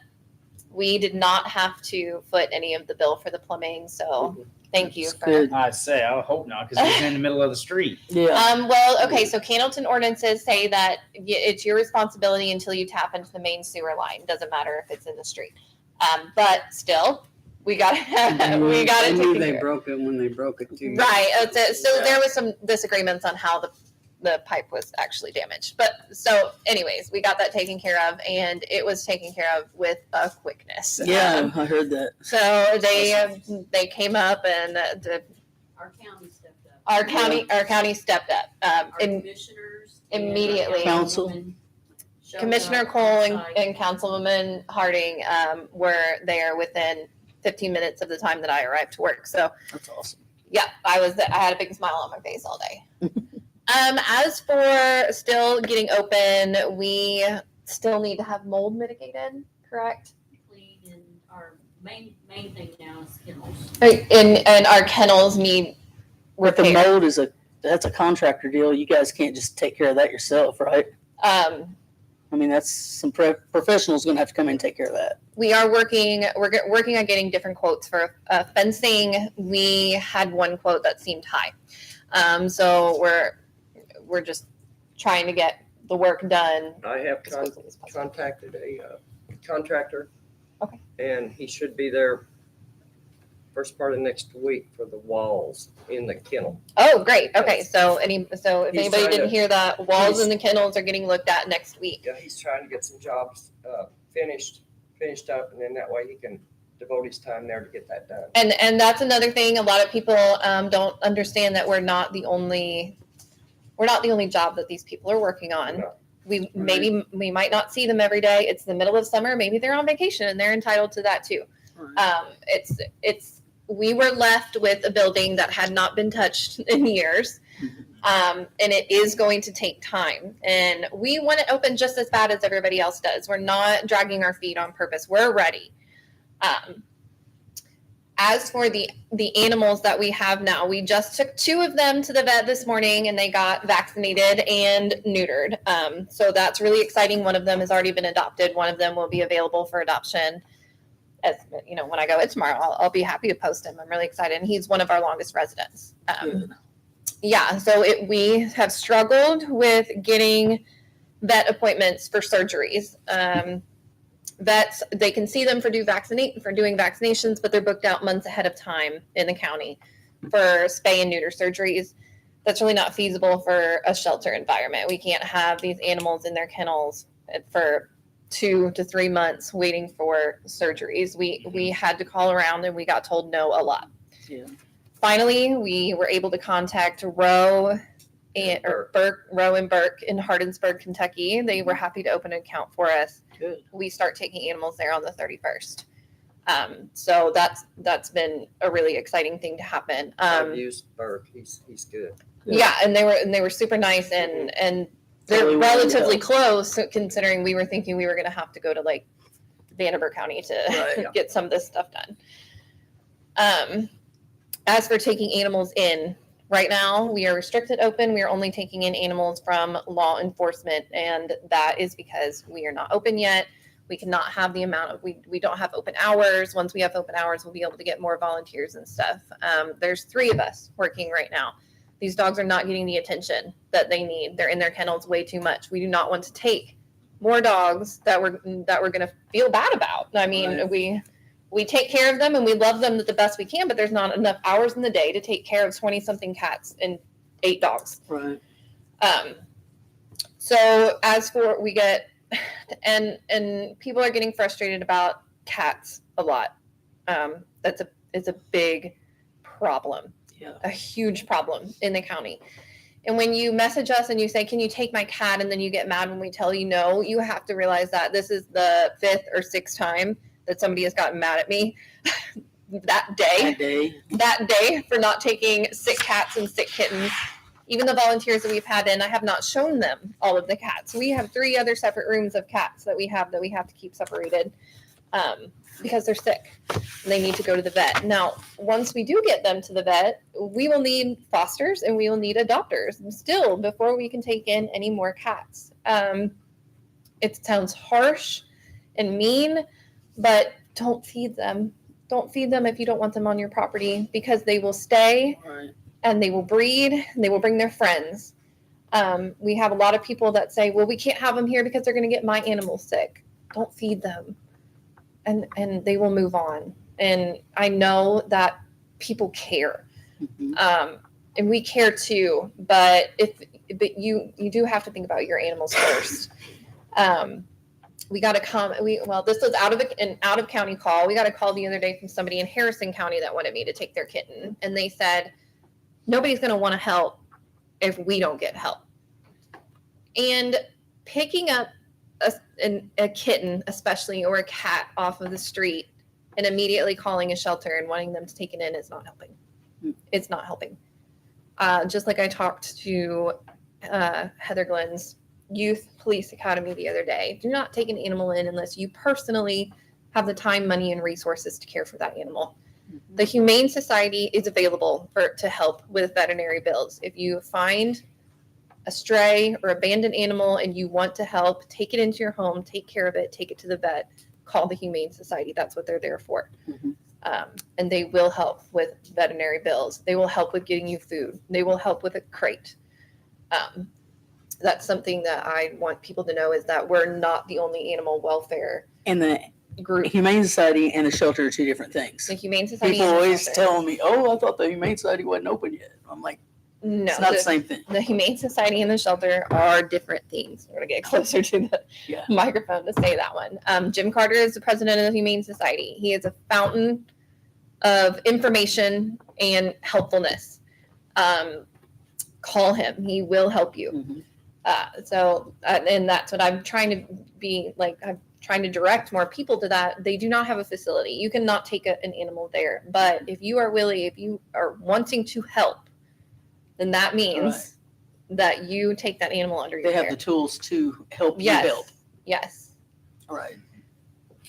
[SPEAKER 11] we did not have to foot any of the bill for the plumbing. So thank you.
[SPEAKER 2] That's
[SPEAKER 11] For
[SPEAKER 2] good.
[SPEAKER 1] I say, I hope not, because it's in the middle of the street.
[SPEAKER 2] Yeah.
[SPEAKER 11] Well, okay, so Candleton ordinances say that it's your responsibility until you tap into the main sewer line. Doesn't matter if it's in the street. But still, we got it.
[SPEAKER 3] I knew they
[SPEAKER 11] taken
[SPEAKER 3] broke it when they broke it too.
[SPEAKER 11] right. So there was some disagreements on how the pipe was actually damaged. But so anyways, we got that taken care of, and it was taken care of with a quickness.
[SPEAKER 2] Yeah, I heard that.
[SPEAKER 11] So they came up and
[SPEAKER 9] Our county stepped up.
[SPEAKER 11] our county stepped up
[SPEAKER 9] Our commissioners. and our
[SPEAKER 11] immediately.
[SPEAKER 2] Council.
[SPEAKER 9] showed
[SPEAKER 11] Commissioner
[SPEAKER 9] up
[SPEAKER 11] Cole
[SPEAKER 9] outside.
[SPEAKER 11] and Councilwoman Harding were there within 15 minutes of the time that I arrived to work. So
[SPEAKER 2] That's awesome.
[SPEAKER 11] yeah, I had a big smile on my face all day. As for still getting open, we still need to have mold mitigated, correct?
[SPEAKER 9] Clean and our main thing now is kennels.
[SPEAKER 11] And our kennels need
[SPEAKER 2] But the
[SPEAKER 11] repair.
[SPEAKER 2] mold that's a contractor deal. You guys can't just take care of that yourself, right? I mean, that's some professionals going to have to come in and take care of that.
[SPEAKER 11] We are working on getting different quotes for fencing. We had one quote that seemed high. So we're just trying to get the work done
[SPEAKER 4] I have
[SPEAKER 11] as quickly as possible.
[SPEAKER 4] contacted a contractor.
[SPEAKER 11] Okay.
[SPEAKER 4] And he should be there first part of next week for the walls in the kennel.
[SPEAKER 11] Oh, great. Okay. So if
[SPEAKER 4] He's
[SPEAKER 11] anybody
[SPEAKER 4] trying
[SPEAKER 11] didn't
[SPEAKER 4] to-
[SPEAKER 11] hear that, walls in the kennels are getting looked at next week.
[SPEAKER 4] Yeah, he's trying to get some jobs finished up, and then that way he can devote his time there to get that done.
[SPEAKER 11] And that's another thing. A lot of people don't understand that we're not the only job that these people are working on.
[SPEAKER 4] No.
[SPEAKER 11] We might not see them every day. It's the middle of summer. Maybe they're on vacation and they're entitled to that too. We were left with a building that had not been touched in years. And it is going to take time. And we want it open just as bad as everybody else does. We're not dragging our feet on purpose. We're ready. As for the animals that we have now, we just took 2 of them to the vet this morning and they got vaccinated and neutered. So that's really exciting. One of them has already been adopted. One of them will be available for adoption. As you know, when I go tomorrow, I'll be happy to post him. I'm really excited. And he's one of our longest residents. Yeah, so we have struggled with getting vet appointments for surgeries. Vets, they can see them for doing vaccinations, but they're booked out months ahead of time in the county for spay and neuter surgeries. That's really not feasible for a shelter environment. We can't have these animals in their kennels for 2 to 3 months waiting for surgeries. We had to call around and we got told no a lot.
[SPEAKER 2] Yeah.
[SPEAKER 11] Finally, we were able to contact Roe and Burke in Hardinsburg, Kentucky. They were happy to open an account for us.
[SPEAKER 2] Good.
[SPEAKER 11] We start taking animals there on the 31st. So that's been a really exciting thing to happen.
[SPEAKER 4] I've used Burke. He's good.
[SPEAKER 11] Yeah, and they were super nice and they're
[SPEAKER 2] Really willing to
[SPEAKER 11] relatively
[SPEAKER 2] help.
[SPEAKER 11] close considering we were thinking we were going to have to go to like Vanderbilt County to
[SPEAKER 2] Right.
[SPEAKER 11] get some of this stuff done. As for taking animals in, right now we are restricted open. We are only taking in animals from law enforcement, and that is because we are not open yet. We cannot have the amount of, we don't have open hours. Once we have open hours, we'll be able to get more volunteers and stuff. There's 3 of us working right now. These dogs are not getting the attention that they need. They're in their kennels way too much. We do not want to take more dogs that we're going to feel bad about. I mean,
[SPEAKER 2] Right.
[SPEAKER 11] we take care of them and we love them the best we can, but there's not enough hours in the day to take care of 20-something cats and 8 dogs.
[SPEAKER 2] Right.
[SPEAKER 11] So as for we get, and people are getting frustrated about cats a lot. It's a big problem.
[SPEAKER 2] Yeah.
[SPEAKER 11] A huge problem in the county. And when you message us and you say, can you take my cat? And then you get mad when we tell you no, you have to realize that this is the 5th or 6th time that somebody has gotten mad at me that day for not taking sick cats and sick kittens. Even the volunteers that we've had in, I have not shown them all of the cats. We have 3 other separate rooms of cats that we have to keep separated because they're sick. They need to go to the vet. Now, once we do get them to the vet, we will need fosters and we will need adopters still before we can take in any more cats. It sounds harsh and mean, but don't feed them. Don't feed them if you don't want them on your property because they will stay.
[SPEAKER 2] Right.
[SPEAKER 11] And they will breed and they will bring their friends. We have a lot of people that say, well, we can't have them here because they're going to get my animals sick. Don't feed them. And they will move on. And I know that people care.
[SPEAKER 2] Mhm.
[SPEAKER 11] And we care too, but you do have to think about your animals first. We got a this was an out of county call. We got a call the other day from somebody in Harrison County that wanted me to take their kitten. And they said, nobody's going to want to help if we don't get help. And picking up a kitten, especially, or a cat off of the street and immediately calling a shelter and wanting them to take it in is not helping. It's not helping. Just like I talked to Heather Glenn's youth police academy the other day. Do not take an animal in unless you personally have the time, money, and resources to care for that animal. The Humane Society is available to help with veterinary bills. If you find a stray or abandoned animal and you want to help, take it into your home, take care of it, take it to the vet, call the Humane Society. That's what they're there for.
[SPEAKER 2] Mhm.
[SPEAKER 11] And they will help with veterinary bills. They will help with getting you food. They will help with a crate. That's something that I want people to know, is that we're not the only animal welfare
[SPEAKER 2] And the
[SPEAKER 11] group.
[SPEAKER 2] Humane Society and the shelter are two different things.
[SPEAKER 11] The Humane Society.
[SPEAKER 2] People
[SPEAKER 11] and the
[SPEAKER 2] always
[SPEAKER 11] shelter.
[SPEAKER 2] telling me, "Oh, I thought the Humane Society wasn't open yet." I'm like,
[SPEAKER 11] No,
[SPEAKER 2] it's not the same thing.
[SPEAKER 11] the Humane Society and the shelter are different things. We're gonna get closer to the
[SPEAKER 2] Yeah.
[SPEAKER 11] microphone to say that one. Jim Carter is the president of the Humane Society. He is a fountain of information and helpfulness. Call him; he will help you.
[SPEAKER 2] Mhm.
[SPEAKER 11] And that's what I'm trying to be like. I'm trying to direct more people to that. They do not have a facility. You cannot take an animal there. But if you are willing, if you are wanting to help, then that means that you take that animal under your
[SPEAKER 2] They have
[SPEAKER 11] care.
[SPEAKER 2] the tools to help you
[SPEAKER 11] Yes.
[SPEAKER 2] help.
[SPEAKER 11] Yes.
[SPEAKER 2] Right.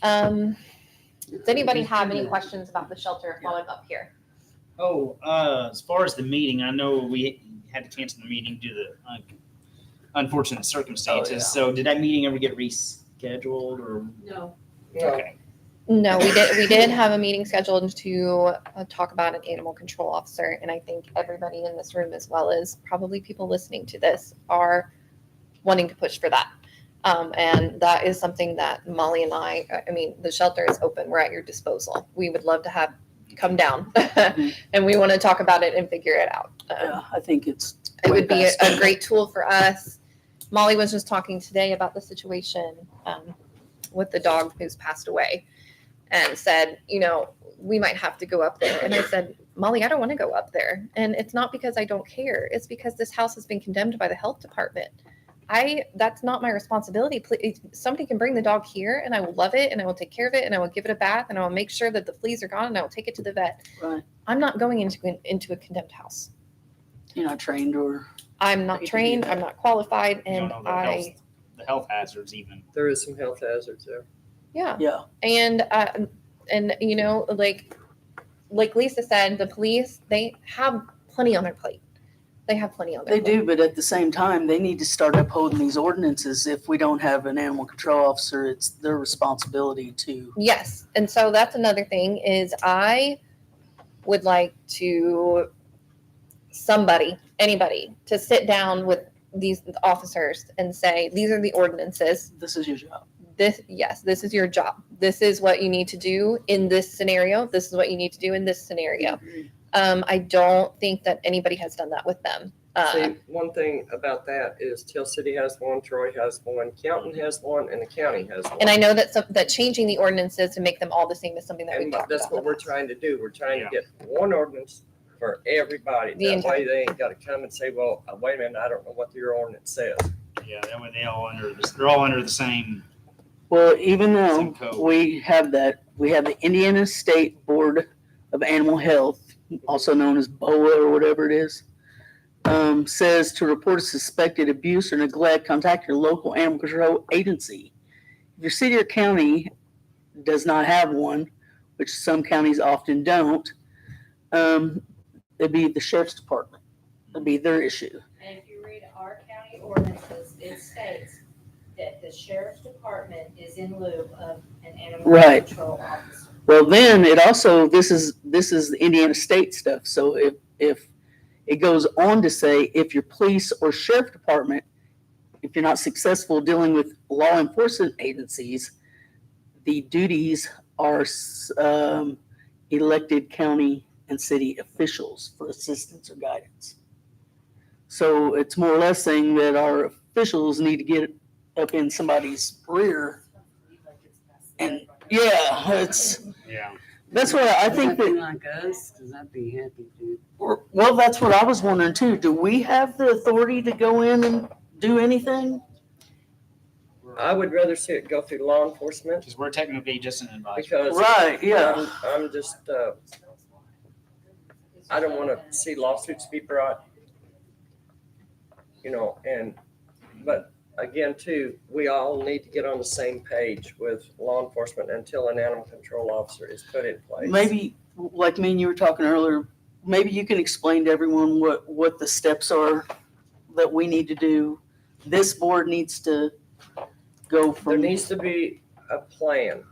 [SPEAKER 11] Does anybody have any questions about the shelter while I'm up here?
[SPEAKER 1] Oh, as far as the meeting, I know we had to cancel the meeting due to the unfortunate circumstances.
[SPEAKER 2] Oh, yeah.
[SPEAKER 1] So did that meeting ever get rescheduled or?
[SPEAKER 9] No.
[SPEAKER 1] Okay.
[SPEAKER 11] No, we did have a meeting scheduled to talk about an animal control officer, and I think everybody in this room, as well as probably people listening to this, are wanting to push for that. And that is something that Molly and I mean, the shelter is open. We're at your disposal. We would love to have come down and we want to talk about it and figure it out.
[SPEAKER 2] Yeah, I think it
[SPEAKER 11] would be
[SPEAKER 2] best.
[SPEAKER 11] a great tool for us. Molly was just talking today about the situation with the dog who's passed away, and said, we might have to go up there. And I said, Molly, I don't want to go up there. And it's not because I don't care. It's because this house has been condemned by the health department. That's not my responsibility. Please, somebody can bring the dog here and I will love it and I will take care of it and I will give it a bath and I will make sure that the fleas are gone and I will take it to the vet.
[SPEAKER 2] Right.
[SPEAKER 11] I'm not going into a condemned house.
[SPEAKER 2] You're not trained or.
[SPEAKER 11] I'm not trained. I'm not qualified,
[SPEAKER 1] You don't
[SPEAKER 11] and
[SPEAKER 1] know the health hazards even.
[SPEAKER 4] There is some health hazards there.
[SPEAKER 11] yeah.
[SPEAKER 2] Yeah.
[SPEAKER 11] And like Lisa said, the police, they have plenty on their plate. They have plenty on their
[SPEAKER 2] They
[SPEAKER 11] plate.
[SPEAKER 2] do, but at the same time, they need to start upholding these ordinances. If we don't have an animal control officer, it's their responsibility to.
[SPEAKER 11] Yes. And so that's another thing is I would like to anybody to sit down with these officers and say, these are the ordinances.
[SPEAKER 2] This is your job.
[SPEAKER 11] This is your job. This is what you need to do in this scenario. This is what you need to do in this scenario. I don't think that anybody has done that with them.
[SPEAKER 4] See, one thing about that is Teal City has one, Troy has one, Canton has one, and the county has one.
[SPEAKER 11] And I know that changing the ordinances to make them all the same is something that we've
[SPEAKER 4] And
[SPEAKER 11] talked
[SPEAKER 4] that's
[SPEAKER 11] about.
[SPEAKER 4] what we're trying to do. We're trying to get one ordinance for everybody.
[SPEAKER 11] The
[SPEAKER 4] That way they ain't gotta come and say, well, wait a minute, I don't know what your ordinance says.
[SPEAKER 1] Yeah, that way they're all under the same.
[SPEAKER 2] Well, even though
[SPEAKER 1] Same code.
[SPEAKER 2] we have the Indiana State Board of Animal Health, also known as BOA or whatever it is, says to report a suspected abuse or neglect, contact your local animal control agency. If your city or county does not have one, which some counties often don't, it'd be the sheriff's department. It'd be their issue.
[SPEAKER 7] And if you read our county ordinances, it states that the sheriff's department is in lieu of an animal
[SPEAKER 2] Right.
[SPEAKER 7] control officer.
[SPEAKER 2] Well, then it also, this is the Indiana State stuff. So if it goes on to say, if your police or sheriff department, if you're not successful dealing with law enforcement agencies, the duties are elected county and city officials for assistance or guidance. So it's more or less saying that our officials need to get up in somebody's rear. And yeah, that's what I think
[SPEAKER 3] Nothing
[SPEAKER 2] that,
[SPEAKER 3] like us, because I'd be happy to.
[SPEAKER 2] well, that's what I was wondering too. Do we have the authority to go in and do anything?
[SPEAKER 4] I would rather see it go through law enforcement
[SPEAKER 1] Because we're technically just an advisor.
[SPEAKER 4] because.
[SPEAKER 2] Right, yeah.
[SPEAKER 4] I'm just, I don't wanna see lawsuits be brought. But again, too, we all need to get on the same page with law enforcement until an animal control officer is put in place.
[SPEAKER 2] Maybe, like me and you were talking earlier, maybe you can explain to everyone what the steps are that we need to do. This board needs to go
[SPEAKER 4] There
[SPEAKER 2] from,
[SPEAKER 4] needs to be a plan.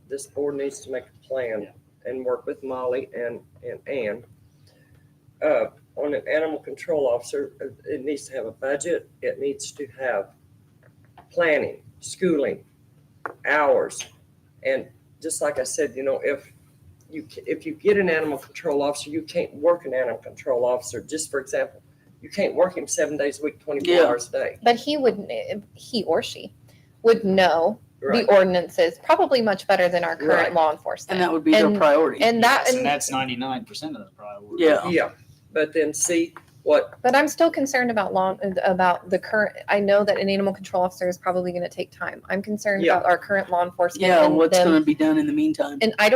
[SPEAKER 4] This board needs to make a plan and work with Molly and Ann. On an animal control officer, it needs to have a budget. It needs to have planning, schooling, hours. And just like I said, if you get an animal control officer, you can't work an animal control officer. Just for example, you can't work him 7 days a week, 24
[SPEAKER 2] Yeah.
[SPEAKER 4] hours a day.
[SPEAKER 11] But he or she would know
[SPEAKER 4] Right.
[SPEAKER 11] the ordinances probably much better than our current
[SPEAKER 4] Right.
[SPEAKER 11] law enforcement.
[SPEAKER 2] and that would be their
[SPEAKER 11] And-
[SPEAKER 2] priority.
[SPEAKER 11] And that,
[SPEAKER 1] Yes, and that's 99% of the priority.
[SPEAKER 2] Yeah.
[SPEAKER 4] Yeah, but then see what,
[SPEAKER 11] but I'm still concerned about about the current. I know that an animal control officer is probably going to take time. I'm concerned
[SPEAKER 4] Yeah.
[SPEAKER 11] about our current law enforcement.
[SPEAKER 2] Yeah,
[SPEAKER 11] and
[SPEAKER 2] what's
[SPEAKER 11] them.
[SPEAKER 2] gonna be done in the meantime.
[SPEAKER 11] And I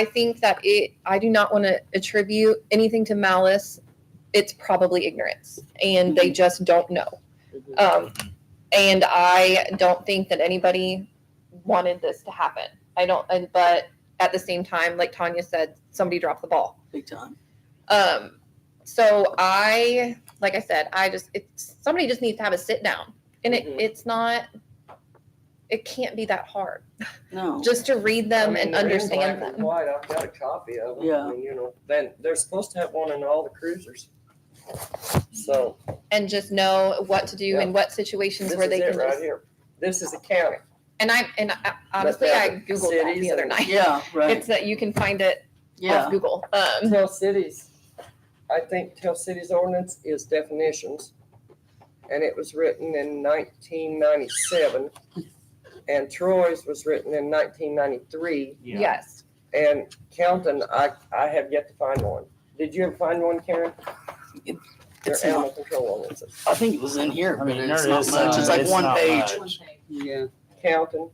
[SPEAKER 11] think that I do not want to attribute anything to malice. It's probably ignorance, and they just don't know. And I don't think that anybody wanted this to happen. But at the same time, like Tanya said, somebody dropped the ball.
[SPEAKER 2] Big time.
[SPEAKER 11] So like I said, somebody just needs to have a sit down, and
[SPEAKER 4] Mhm.
[SPEAKER 11] it can't be that hard
[SPEAKER 2] No.
[SPEAKER 11] just to read them and
[SPEAKER 4] they're in
[SPEAKER 11] understand
[SPEAKER 4] black and
[SPEAKER 11] them.
[SPEAKER 4] white. I've got a copy of them.
[SPEAKER 2] Yeah.
[SPEAKER 4] I mean, then they're supposed to have one in all the cruisers. So
[SPEAKER 11] And just know what to do
[SPEAKER 4] Yeah.
[SPEAKER 11] in what situations
[SPEAKER 4] this
[SPEAKER 11] where
[SPEAKER 4] is
[SPEAKER 11] they
[SPEAKER 4] it
[SPEAKER 11] can
[SPEAKER 4] right
[SPEAKER 11] just,
[SPEAKER 4] here. This is the county.
[SPEAKER 11] honestly, I
[SPEAKER 4] But
[SPEAKER 11] Googled that
[SPEAKER 4] cities
[SPEAKER 11] the other
[SPEAKER 4] and-
[SPEAKER 11] night.
[SPEAKER 2] Yeah, right.
[SPEAKER 11] It's that you can find it
[SPEAKER 2] Yeah.
[SPEAKER 11] off Google.
[SPEAKER 4] Tell Cities, I think Tell Cities ordinance is definitions. And it was written in 1997. And Troy's was written in 1993.
[SPEAKER 1] Yeah.
[SPEAKER 11] Yes.
[SPEAKER 4] And County, I have yet to find one. Did you ever find one, Karen?
[SPEAKER 2] It's
[SPEAKER 4] They're
[SPEAKER 2] not-
[SPEAKER 4] animal control ordinances.
[SPEAKER 2] I think it was in here,
[SPEAKER 1] I
[SPEAKER 2] but
[SPEAKER 1] mean,
[SPEAKER 2] it's
[SPEAKER 1] there
[SPEAKER 2] not
[SPEAKER 1] is,
[SPEAKER 2] much. It's like
[SPEAKER 1] it's
[SPEAKER 2] one
[SPEAKER 1] not
[SPEAKER 2] page.
[SPEAKER 1] much.
[SPEAKER 3] Yeah.
[SPEAKER 4] Counting.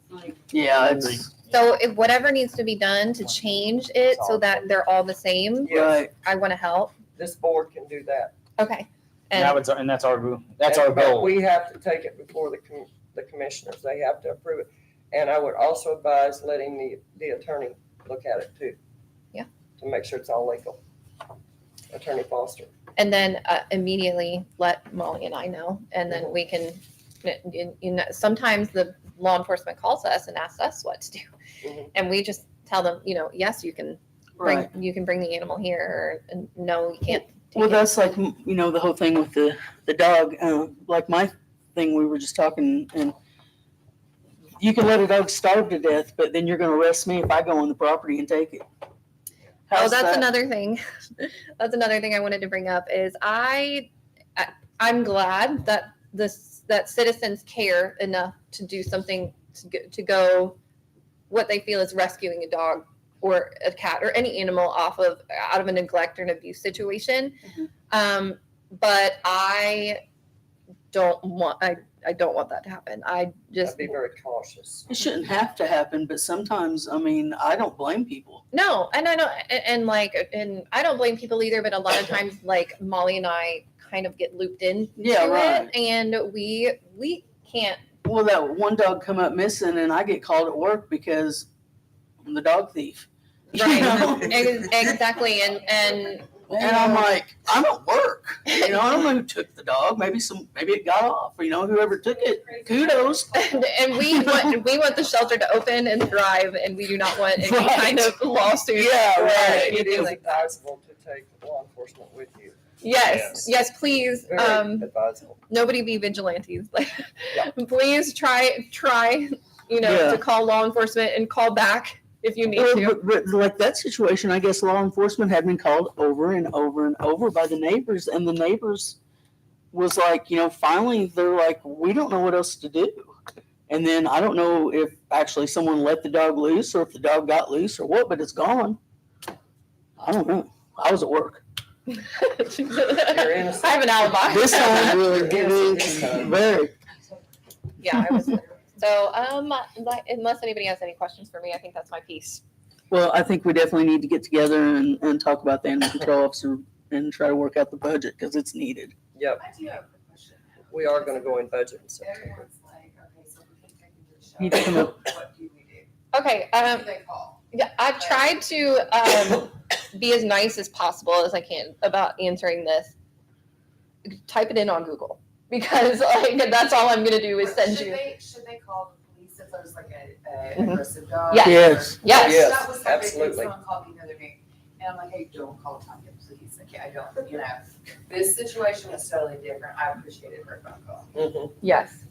[SPEAKER 2] Yeah, it's,
[SPEAKER 11] So if whatever needs to be done to change it so that they're all the same,
[SPEAKER 4] Yes,
[SPEAKER 2] right.
[SPEAKER 11] I want to help.
[SPEAKER 4] this board can do that.
[SPEAKER 11] Okay.
[SPEAKER 1] And that's our
[SPEAKER 4] But
[SPEAKER 1] goal.
[SPEAKER 4] we have to take it before the commissioners. They have to approve it. And I would also advise letting the attorney look at it too.
[SPEAKER 11] Yeah.
[SPEAKER 4] To make sure it's all legal. Attorney Foster.
[SPEAKER 11] And then immediately let Molly and I know, and then we can, sometimes the law enforcement calls us and asks us what to do.
[SPEAKER 4] Mhm.
[SPEAKER 11] And we just tell them, yes, you can
[SPEAKER 2] Right.
[SPEAKER 11] bring the animal here, and no, you can't. take
[SPEAKER 2] Well,
[SPEAKER 11] it.
[SPEAKER 2] that's like, the whole thing with the dog, like my thing, we were just talking, and you can let a dog starve to death, but then you're gonna arrest me if I go on the property and take it.
[SPEAKER 11] Oh,
[SPEAKER 2] How's
[SPEAKER 11] that's
[SPEAKER 2] that?
[SPEAKER 11] another thing. That's another thing I wanted to bring up is I'm glad that that citizens care enough to do something to go what they feel is rescuing a dog or a cat or any animal out of a neglect or an abuse situation. But I don't want that to happen. I just
[SPEAKER 4] I'd be very cautious.
[SPEAKER 2] It shouldn't have to happen, but sometimes, I don't blame people.
[SPEAKER 11] No, and I know, and I don't blame people either. But a lot of times, like Molly and I, kind of get looped in
[SPEAKER 2] Yeah,
[SPEAKER 11] to
[SPEAKER 2] right.
[SPEAKER 11] it, and we can't.
[SPEAKER 2] Well, that one dog come up missing, and I get called at work because I'm the dog thief. You know?
[SPEAKER 11] Exactly, and
[SPEAKER 2] And I'm like, I'm at work. I don't know who took the dog. Maybe it got off. Whoever took it, kudos.
[SPEAKER 11] and we want the shelter to open and thrive, and we do not want any
[SPEAKER 2] Right.
[SPEAKER 11] kind of lawsuit.
[SPEAKER 2] Yeah,
[SPEAKER 11] or
[SPEAKER 2] right.
[SPEAKER 4] It
[SPEAKER 11] anything
[SPEAKER 4] is
[SPEAKER 11] like that.
[SPEAKER 4] advisable to take law enforcement with you.
[SPEAKER 11] Yes, please.
[SPEAKER 4] Very advisable.
[SPEAKER 11] Nobody be vigilantes. Like,
[SPEAKER 4] Yeah.
[SPEAKER 11] please try,
[SPEAKER 2] Yeah.
[SPEAKER 11] to call law enforcement and call back if you need to.
[SPEAKER 2] But like that situation, I guess law enforcement had been called over and over and over by the neighbors, and the neighbors was like, finally they're like, we don't know what else to do. And then I don't know if actually someone let the dog loose or if the dog got loose or what, but it's gone. I don't know. I was at work.
[SPEAKER 4] You're innocent.
[SPEAKER 11] I have an alibi.
[SPEAKER 2] This time,
[SPEAKER 4] You're innocent this time.
[SPEAKER 2] very.
[SPEAKER 11] Yeah, I was. So, unless anybody has any questions for me, I think that's my piece.
[SPEAKER 2] Well, I think we definitely need to get together and talk about the animal control officer and try to work out the budget because it's needed.
[SPEAKER 4] Yep.
[SPEAKER 9] I do have a question.
[SPEAKER 4] we are gonna go in budget and stuff.
[SPEAKER 9] Everyone's like, okay, so we can take you to
[SPEAKER 2] You
[SPEAKER 9] the
[SPEAKER 2] come
[SPEAKER 9] show.
[SPEAKER 2] up-
[SPEAKER 9] What do we do?
[SPEAKER 11] Okay,
[SPEAKER 9] Who do they call?
[SPEAKER 11] yeah, I tried to be as nice as possible as I can about answering this. Type it in on Google because like that's all I'm gonna do is send
[SPEAKER 9] Should
[SPEAKER 11] you.
[SPEAKER 9] should they call the police if there's like a
[SPEAKER 11] Mhm.
[SPEAKER 9] aggressive dog?
[SPEAKER 11] Yes.
[SPEAKER 2] Yes.
[SPEAKER 11] Yes.
[SPEAKER 4] Yes,
[SPEAKER 9] That was something
[SPEAKER 4] absolutely.
[SPEAKER 9] someone called me the other day, and I'm like, hey, don't call Tanya, please. Like, I don't, you know, this situation was totally different. I appreciated her phone call,
[SPEAKER 4] Mhm.
[SPEAKER 11] Yes.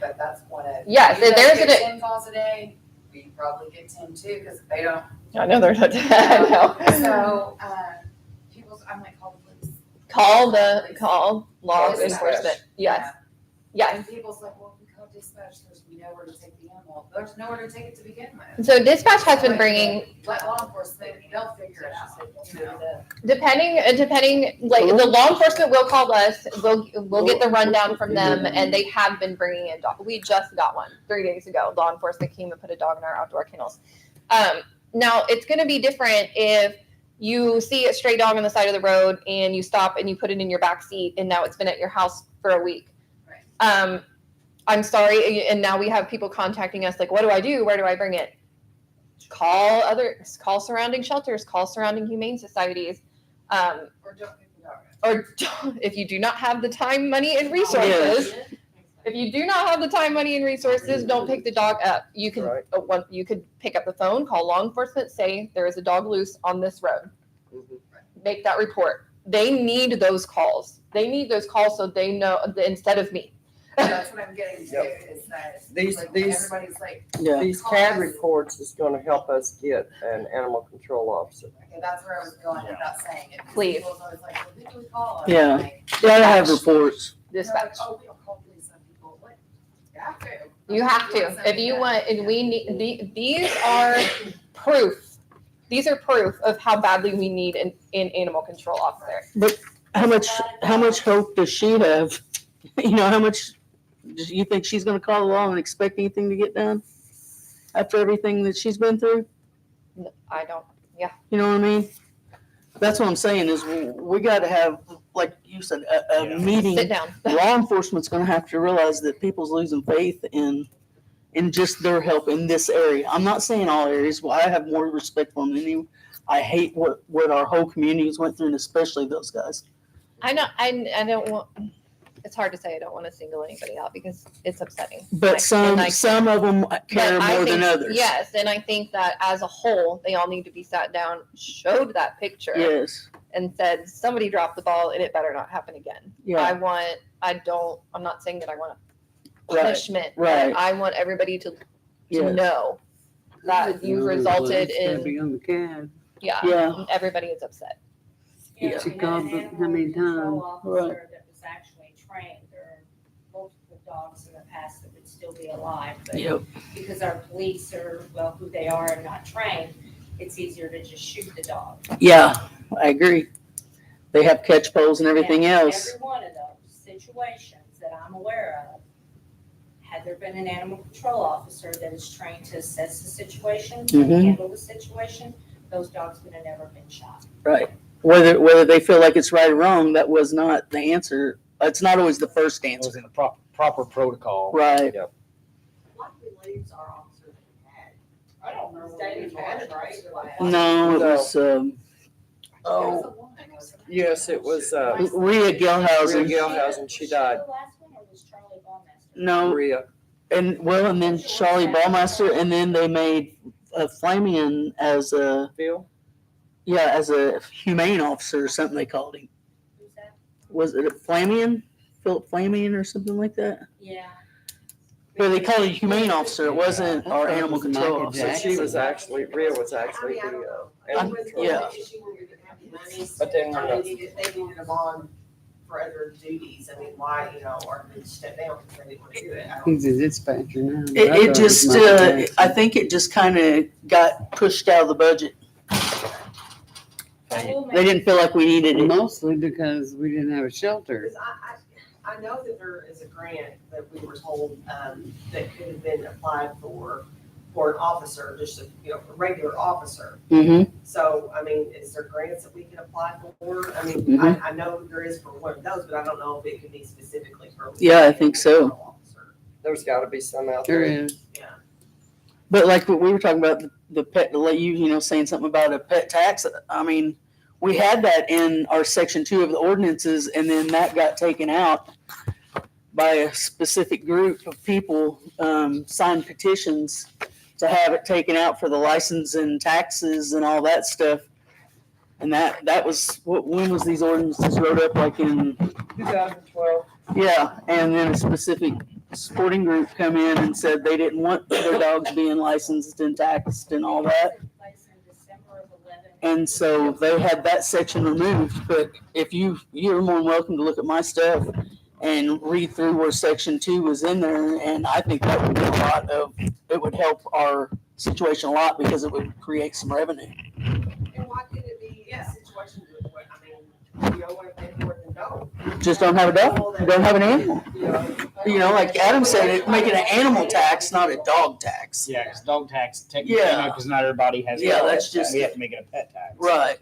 [SPEAKER 9] but that's one of.
[SPEAKER 11] Yes,
[SPEAKER 9] you guys
[SPEAKER 11] there's
[SPEAKER 9] get
[SPEAKER 11] a-
[SPEAKER 9] 10 calls a day, we probably get 10 too, because they don't.
[SPEAKER 11] I know they're not. I know.
[SPEAKER 9] So, people, I'm like, call the police.
[SPEAKER 11] Call law
[SPEAKER 4] Dispatch.
[SPEAKER 11] enforcement. Yes. Yes.
[SPEAKER 9] And people's like, well, if we call dispatch, we know where to take the animal. There's nowhere to take it to begin with.
[SPEAKER 11] So dispatch has been bringing,
[SPEAKER 9] Let law enforcement, they'll figure it out, you know.
[SPEAKER 11] depending, like the law enforcement will call us. We'll get the rundown from them, and they have been bringing in dogs. We just got one 3 days ago. Law enforcement came and put a dog in our outdoor kennels. Now it's going to be different if you see a stray dog on the side of the road and you stop and you put it in your back seat, and now it's been at your house for a week.
[SPEAKER 9] Right.
[SPEAKER 11] I'm sorry, and now we have people contacting us like, what do I do? Where do I bring it? Call surrounding shelters, call surrounding humane societies.
[SPEAKER 9] Or don't pick the dog up.
[SPEAKER 11] Or if you do not have the time, money, and resources, if you do not have the time, money, and resources, don't pick the dog up. You can
[SPEAKER 4] Right.
[SPEAKER 11] you could pick up the phone, call law enforcement, say there is a dog loose on this road.
[SPEAKER 4] Mhm.
[SPEAKER 11] Make that report. They need those calls. They need those calls so they know instead of me.
[SPEAKER 9] That's what I'm getting to,
[SPEAKER 4] Yep.
[SPEAKER 9] is that,
[SPEAKER 4] These-
[SPEAKER 9] like,
[SPEAKER 4] these-
[SPEAKER 9] everybody's like,
[SPEAKER 2] Yeah.
[SPEAKER 4] These CAD reports is gonna help us get an animal control officer.
[SPEAKER 9] okay, that's where I was going without saying it. because
[SPEAKER 11] Please.
[SPEAKER 9] People's always like, well, who do we call?
[SPEAKER 2] Yeah.
[SPEAKER 9] Like,
[SPEAKER 2] Gotta have reports.
[SPEAKER 9] they're like,
[SPEAKER 11] Dispatch.
[SPEAKER 9] oh, we don't call police on people. What? You have to.
[SPEAKER 11] You have to. If you want, and we need, these are proof. These are proof of how badly we need an animal control officer.
[SPEAKER 2] How much hope does she have? You know, how much do you think she's gonna call along and expect anything to get done? After everything that she's been through?
[SPEAKER 11] I don't,
[SPEAKER 2] You know what I mean? That's what I'm saying is we gotta have, like you said, a meeting.
[SPEAKER 11] sit down.
[SPEAKER 2] Law enforcement's gonna have to realize that people's losing faith in just their help in this area. I'm not saying all areas, but I have more respect for them than any. I hate what our whole communities went through, and especially those guys.
[SPEAKER 11] I know, I don't want, it's hard to say I don't want to single anybody out because it's upsetting.
[SPEAKER 2] But some of them care
[SPEAKER 11] But I
[SPEAKER 2] more than
[SPEAKER 11] think-
[SPEAKER 2] others.
[SPEAKER 11] Yes, and I think that as a whole, they all need to be sat down, showed that picture,
[SPEAKER 2] Yes.
[SPEAKER 11] and said, somebody dropped the ball and it better not happen again.
[SPEAKER 2] Yeah.
[SPEAKER 11] I'm not saying that I want a
[SPEAKER 2] Right.
[SPEAKER 11] punishment. but
[SPEAKER 2] Right.
[SPEAKER 11] I want everybody to
[SPEAKER 2] Yes.
[SPEAKER 11] know that you've resulted in,
[SPEAKER 3] Be on the CAD.
[SPEAKER 2] Yeah.
[SPEAKER 11] everybody is upset.
[SPEAKER 2] Yeah.
[SPEAKER 3] She called how many times?
[SPEAKER 7] Officer that was actually trained, there are multiple dogs in the past that would still be alive, but
[SPEAKER 2] Yep.
[SPEAKER 7] because our police are, well, who they are and not trained, it's easier to just shoot the dog.
[SPEAKER 2] Yeah, I agree. They have catch poles and everything
[SPEAKER 7] Now,
[SPEAKER 2] else.
[SPEAKER 7] Every one of those situations that I'm aware of, had there been an animal control officer that is trained to assess the situation, and
[SPEAKER 2] Mhm.
[SPEAKER 7] handle the situation, those dogs would have never been shot.
[SPEAKER 2] Right. Whether they feel like it's right or wrong, that was not the answer. It's not always the first
[SPEAKER 1] It was
[SPEAKER 2] answer.
[SPEAKER 1] in the proper protocol.
[SPEAKER 2] Right.
[SPEAKER 9] What believes our officer had?
[SPEAKER 10] I don't remember.
[SPEAKER 9] David had it, right?
[SPEAKER 2] No, it was,
[SPEAKER 4] Yes, it was,
[SPEAKER 2] Rhea Gelhausen.
[SPEAKER 4] Rhea Gelhausen, she died.
[SPEAKER 7] The last one, or was Charlie Ballmaster?
[SPEAKER 2] No,
[SPEAKER 4] Rhea.
[SPEAKER 2] and then Charlie Ballmaster, and then they made Flamian as a humane officer or something they called him.
[SPEAKER 7] Who's that?
[SPEAKER 2] Was it Flamian? Philip Flamian or something like that?
[SPEAKER 7] Yeah.
[SPEAKER 2] But they called it a humane officer. It wasn't our animal control
[SPEAKER 3] Michael
[SPEAKER 2] officer.
[SPEAKER 4] So she was actually, Rhea was actually the animal control
[SPEAKER 2] yeah.
[SPEAKER 4] officer. But then when the-
[SPEAKER 9] They needed them on for other duties. I mean, why, or they step down because they didn't want to do it. I don't-
[SPEAKER 3] He's a dispatcher now.
[SPEAKER 2] It just, I think it just kind of got pushed out of the budget. They didn't feel like we needed it.
[SPEAKER 3] Mostly because we didn't have a shelter.
[SPEAKER 12] Because I know that there is a grant that we were told, that could have been applied for,
[SPEAKER 9] for an officer, just a, a regular officer.
[SPEAKER 2] Mm-hmm.
[SPEAKER 9] So, I mean, is there grants that we can apply for? I mean,
[SPEAKER 2] Mhm.
[SPEAKER 9] I know there is for one of those, but I don't know if it could be specifically for.
[SPEAKER 2] Yeah, I think so.
[SPEAKER 9] Officer.
[SPEAKER 4] There's gotta be some out
[SPEAKER 3] There
[SPEAKER 4] there.
[SPEAKER 3] is.
[SPEAKER 9] Yeah.
[SPEAKER 2] But like what we were talking about, the pet, saying something about a pet tax. I mean, we had that in our section 2 of the ordinances, and then that got taken out by a specific group of people, signed petitions to have it taken out for the license and taxes and all that stuff. And that was, when was these ordinances wrote up, like in,
[SPEAKER 4] 2012.
[SPEAKER 2] yeah, and then a specific sporting group come in and said they didn't want their dogs being licensed and taxed and all that.
[SPEAKER 7] Took place in December of 11.
[SPEAKER 2] And so they had that section removed, but if you're more than welcome to look at my stuff and read through where section 2 was in there, and I think that would be it would help our situation a lot because it would create some revenue.
[SPEAKER 9] And why could it be a situation where, I mean, you don't want to pay more than dog?
[SPEAKER 2] Just don't have a dog, don't have an animal. Like Adam said, make it an animal tax, not a dog tax.
[SPEAKER 1] Yeah, because dog tax, technically,
[SPEAKER 2] Yeah.
[SPEAKER 1] because not everybody has.
[SPEAKER 2] Yeah,
[SPEAKER 1] dogs,
[SPEAKER 2] that's
[SPEAKER 1] so
[SPEAKER 2] just-
[SPEAKER 1] We have to make it a pet tax.
[SPEAKER 2] Right.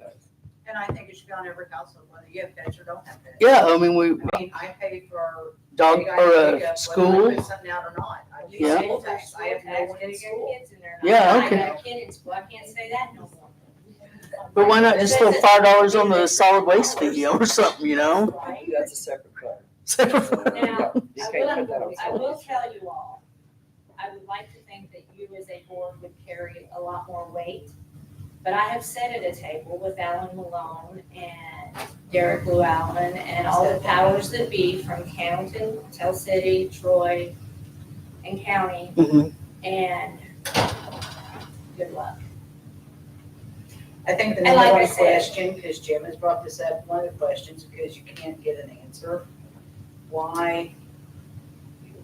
[SPEAKER 9] And I think it should be on every household, whether you have pets or don't have pets.
[SPEAKER 2] Yeah, I mean,
[SPEAKER 9] I mean, I pay for.
[SPEAKER 2] dog
[SPEAKER 9] big
[SPEAKER 2] or
[SPEAKER 9] item
[SPEAKER 2] a
[SPEAKER 9] pickup, whether I
[SPEAKER 2] school.
[SPEAKER 9] put something out or not. I do
[SPEAKER 2] Yeah.
[SPEAKER 9] school tax. I have no one in school.
[SPEAKER 7] Kids in there.
[SPEAKER 2] Yeah,
[SPEAKER 7] I
[SPEAKER 2] okay.
[SPEAKER 7] got a kid in school, I can't say that no more.
[SPEAKER 2] But why not just throw $5 on the solid waste fee or something,
[SPEAKER 7] Right?
[SPEAKER 4] That's a separate thing.
[SPEAKER 7] Now,
[SPEAKER 4] You
[SPEAKER 7] I
[SPEAKER 4] can't put that on
[SPEAKER 7] will tell you all, I would like to think that you as a board would carry a lot more weight. But I have sat at a table with Alan Malone and Derek Llewellyn and all the powers that be from Camden, Tell City, Troy, and county,
[SPEAKER 2] Mhm.
[SPEAKER 7] and good luck.
[SPEAKER 12] I think the
[SPEAKER 7] And like
[SPEAKER 12] number
[SPEAKER 7] I
[SPEAKER 12] one
[SPEAKER 7] said-
[SPEAKER 12] question, because Jim has brought this up, one of the questions, because you can't get an answer, why,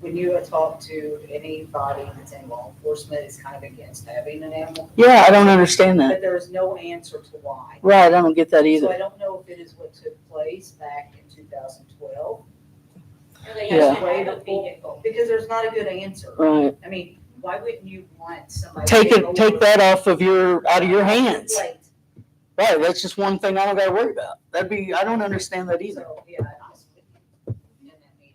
[SPEAKER 12] when you talk to anybody that's in law enforcement, is kind of against having an animal,
[SPEAKER 2] Yeah, I don't understand that.
[SPEAKER 12] but there is no answer to why.
[SPEAKER 2] Right, I don't get that
[SPEAKER 12] So
[SPEAKER 2] either.
[SPEAKER 12] I don't know if it is what took place back in 2012,
[SPEAKER 7] And they
[SPEAKER 2] Yeah.
[SPEAKER 7] have to have a vehicle.
[SPEAKER 12] because there's not a good answer.
[SPEAKER 2] Right.
[SPEAKER 12] I mean, why wouldn't you want somebody?
[SPEAKER 2] Take
[SPEAKER 12] to
[SPEAKER 2] take that out of your hands.
[SPEAKER 12] Plate.
[SPEAKER 2] Right, that's just one thing I don't gotta worry about. I don't understand that either.
[SPEAKER 12] So, yeah, I was in that meeting.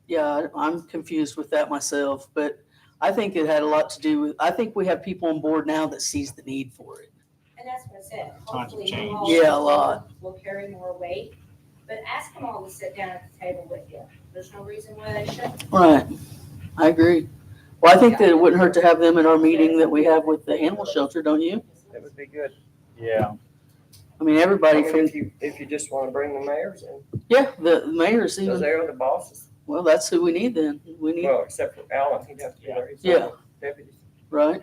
[SPEAKER 2] Yeah, I'm confused with that myself, but I think it had a lot to do with, I think we have people on board now that sees the need for it.
[SPEAKER 7] And that's what I said,
[SPEAKER 1] Times have
[SPEAKER 7] hopefully you
[SPEAKER 1] changed.
[SPEAKER 7] all
[SPEAKER 2] Yeah, a lot.
[SPEAKER 7] will carry more weight. But ask them all to sit down at the table with you. There's no reason why they shouldn't.
[SPEAKER 2] Right, I agree. Well, I think that it wouldn't hurt to have them in our meeting that we have with the animal shelter, don't you?
[SPEAKER 4] That would be good.
[SPEAKER 1] Yeah.
[SPEAKER 2] I mean,
[SPEAKER 4] I
[SPEAKER 2] everybody
[SPEAKER 4] mean,
[SPEAKER 2] from,
[SPEAKER 4] if you just wanna bring the mayors in,
[SPEAKER 2] yeah, the mayor's
[SPEAKER 4] because
[SPEAKER 2] even,
[SPEAKER 4] they're the bosses.
[SPEAKER 2] well, that's who we need then. We need,
[SPEAKER 4] Well, except for Alan, he'd have to be there. He's
[SPEAKER 2] Yeah.
[SPEAKER 4] not deputy.
[SPEAKER 2] right?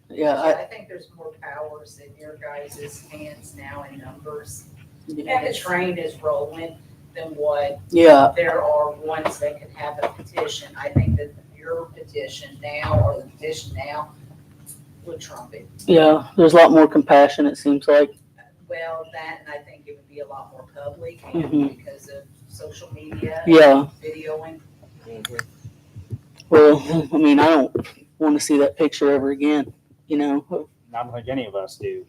[SPEAKER 2] Yeah,
[SPEAKER 12] I think there's more powers in your guys' hands now in numbers.
[SPEAKER 2] yeah,
[SPEAKER 12] And the train is rolling than what
[SPEAKER 2] yeah,
[SPEAKER 12] there are ones that can have a petition. I think that your petition now, or the petition now, would trump it.
[SPEAKER 2] yeah, there's a lot more compassion, it seems like.
[SPEAKER 12] Well, that, and I think it would be a lot more public
[SPEAKER 2] Mhm.
[SPEAKER 12] because of social media.
[SPEAKER 2] Yeah.
[SPEAKER 12] Videoing.
[SPEAKER 2] Well, I mean, I don't want to see that picture ever again,
[SPEAKER 1] I don't think any of us do.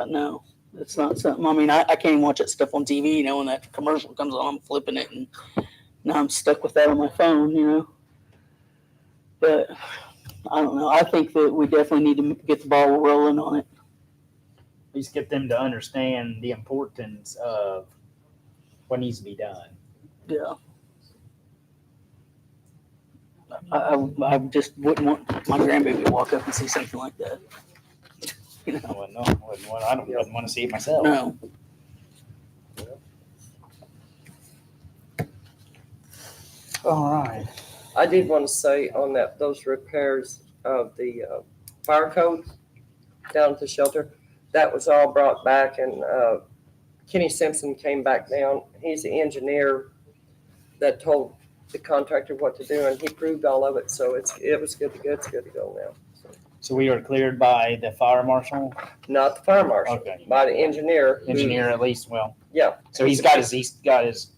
[SPEAKER 2] No, it's not something, I mean, I can't even watch that stuff on TV, when that commercial comes on, I'm flipping it and now I'm stuck with that on my phone, But I don't know. I think that we definitely need to get the ball rolling on it.
[SPEAKER 1] At least get them to understand the importance of what needs to be done.
[SPEAKER 2] Yeah. I just wouldn't want my grandbaby to walk up and see something like that.
[SPEAKER 1] I wouldn't want to see it myself.
[SPEAKER 2] No.
[SPEAKER 1] All right.
[SPEAKER 4] I did want to say on those repairs of the fire code down at the shelter, that was all brought back, and Kenny Simpson came back down. He's the engineer that told the contractor what to do, and he proved all of it, so it was good to go. It's good to go now.
[SPEAKER 1] So we are cleared by the fire marshal,
[SPEAKER 4] Not the fire marshal,
[SPEAKER 1] Okay.
[SPEAKER 4] by the engineer.
[SPEAKER 1] engineer at least. Well,
[SPEAKER 4] Yeah.
[SPEAKER 1] so he's got his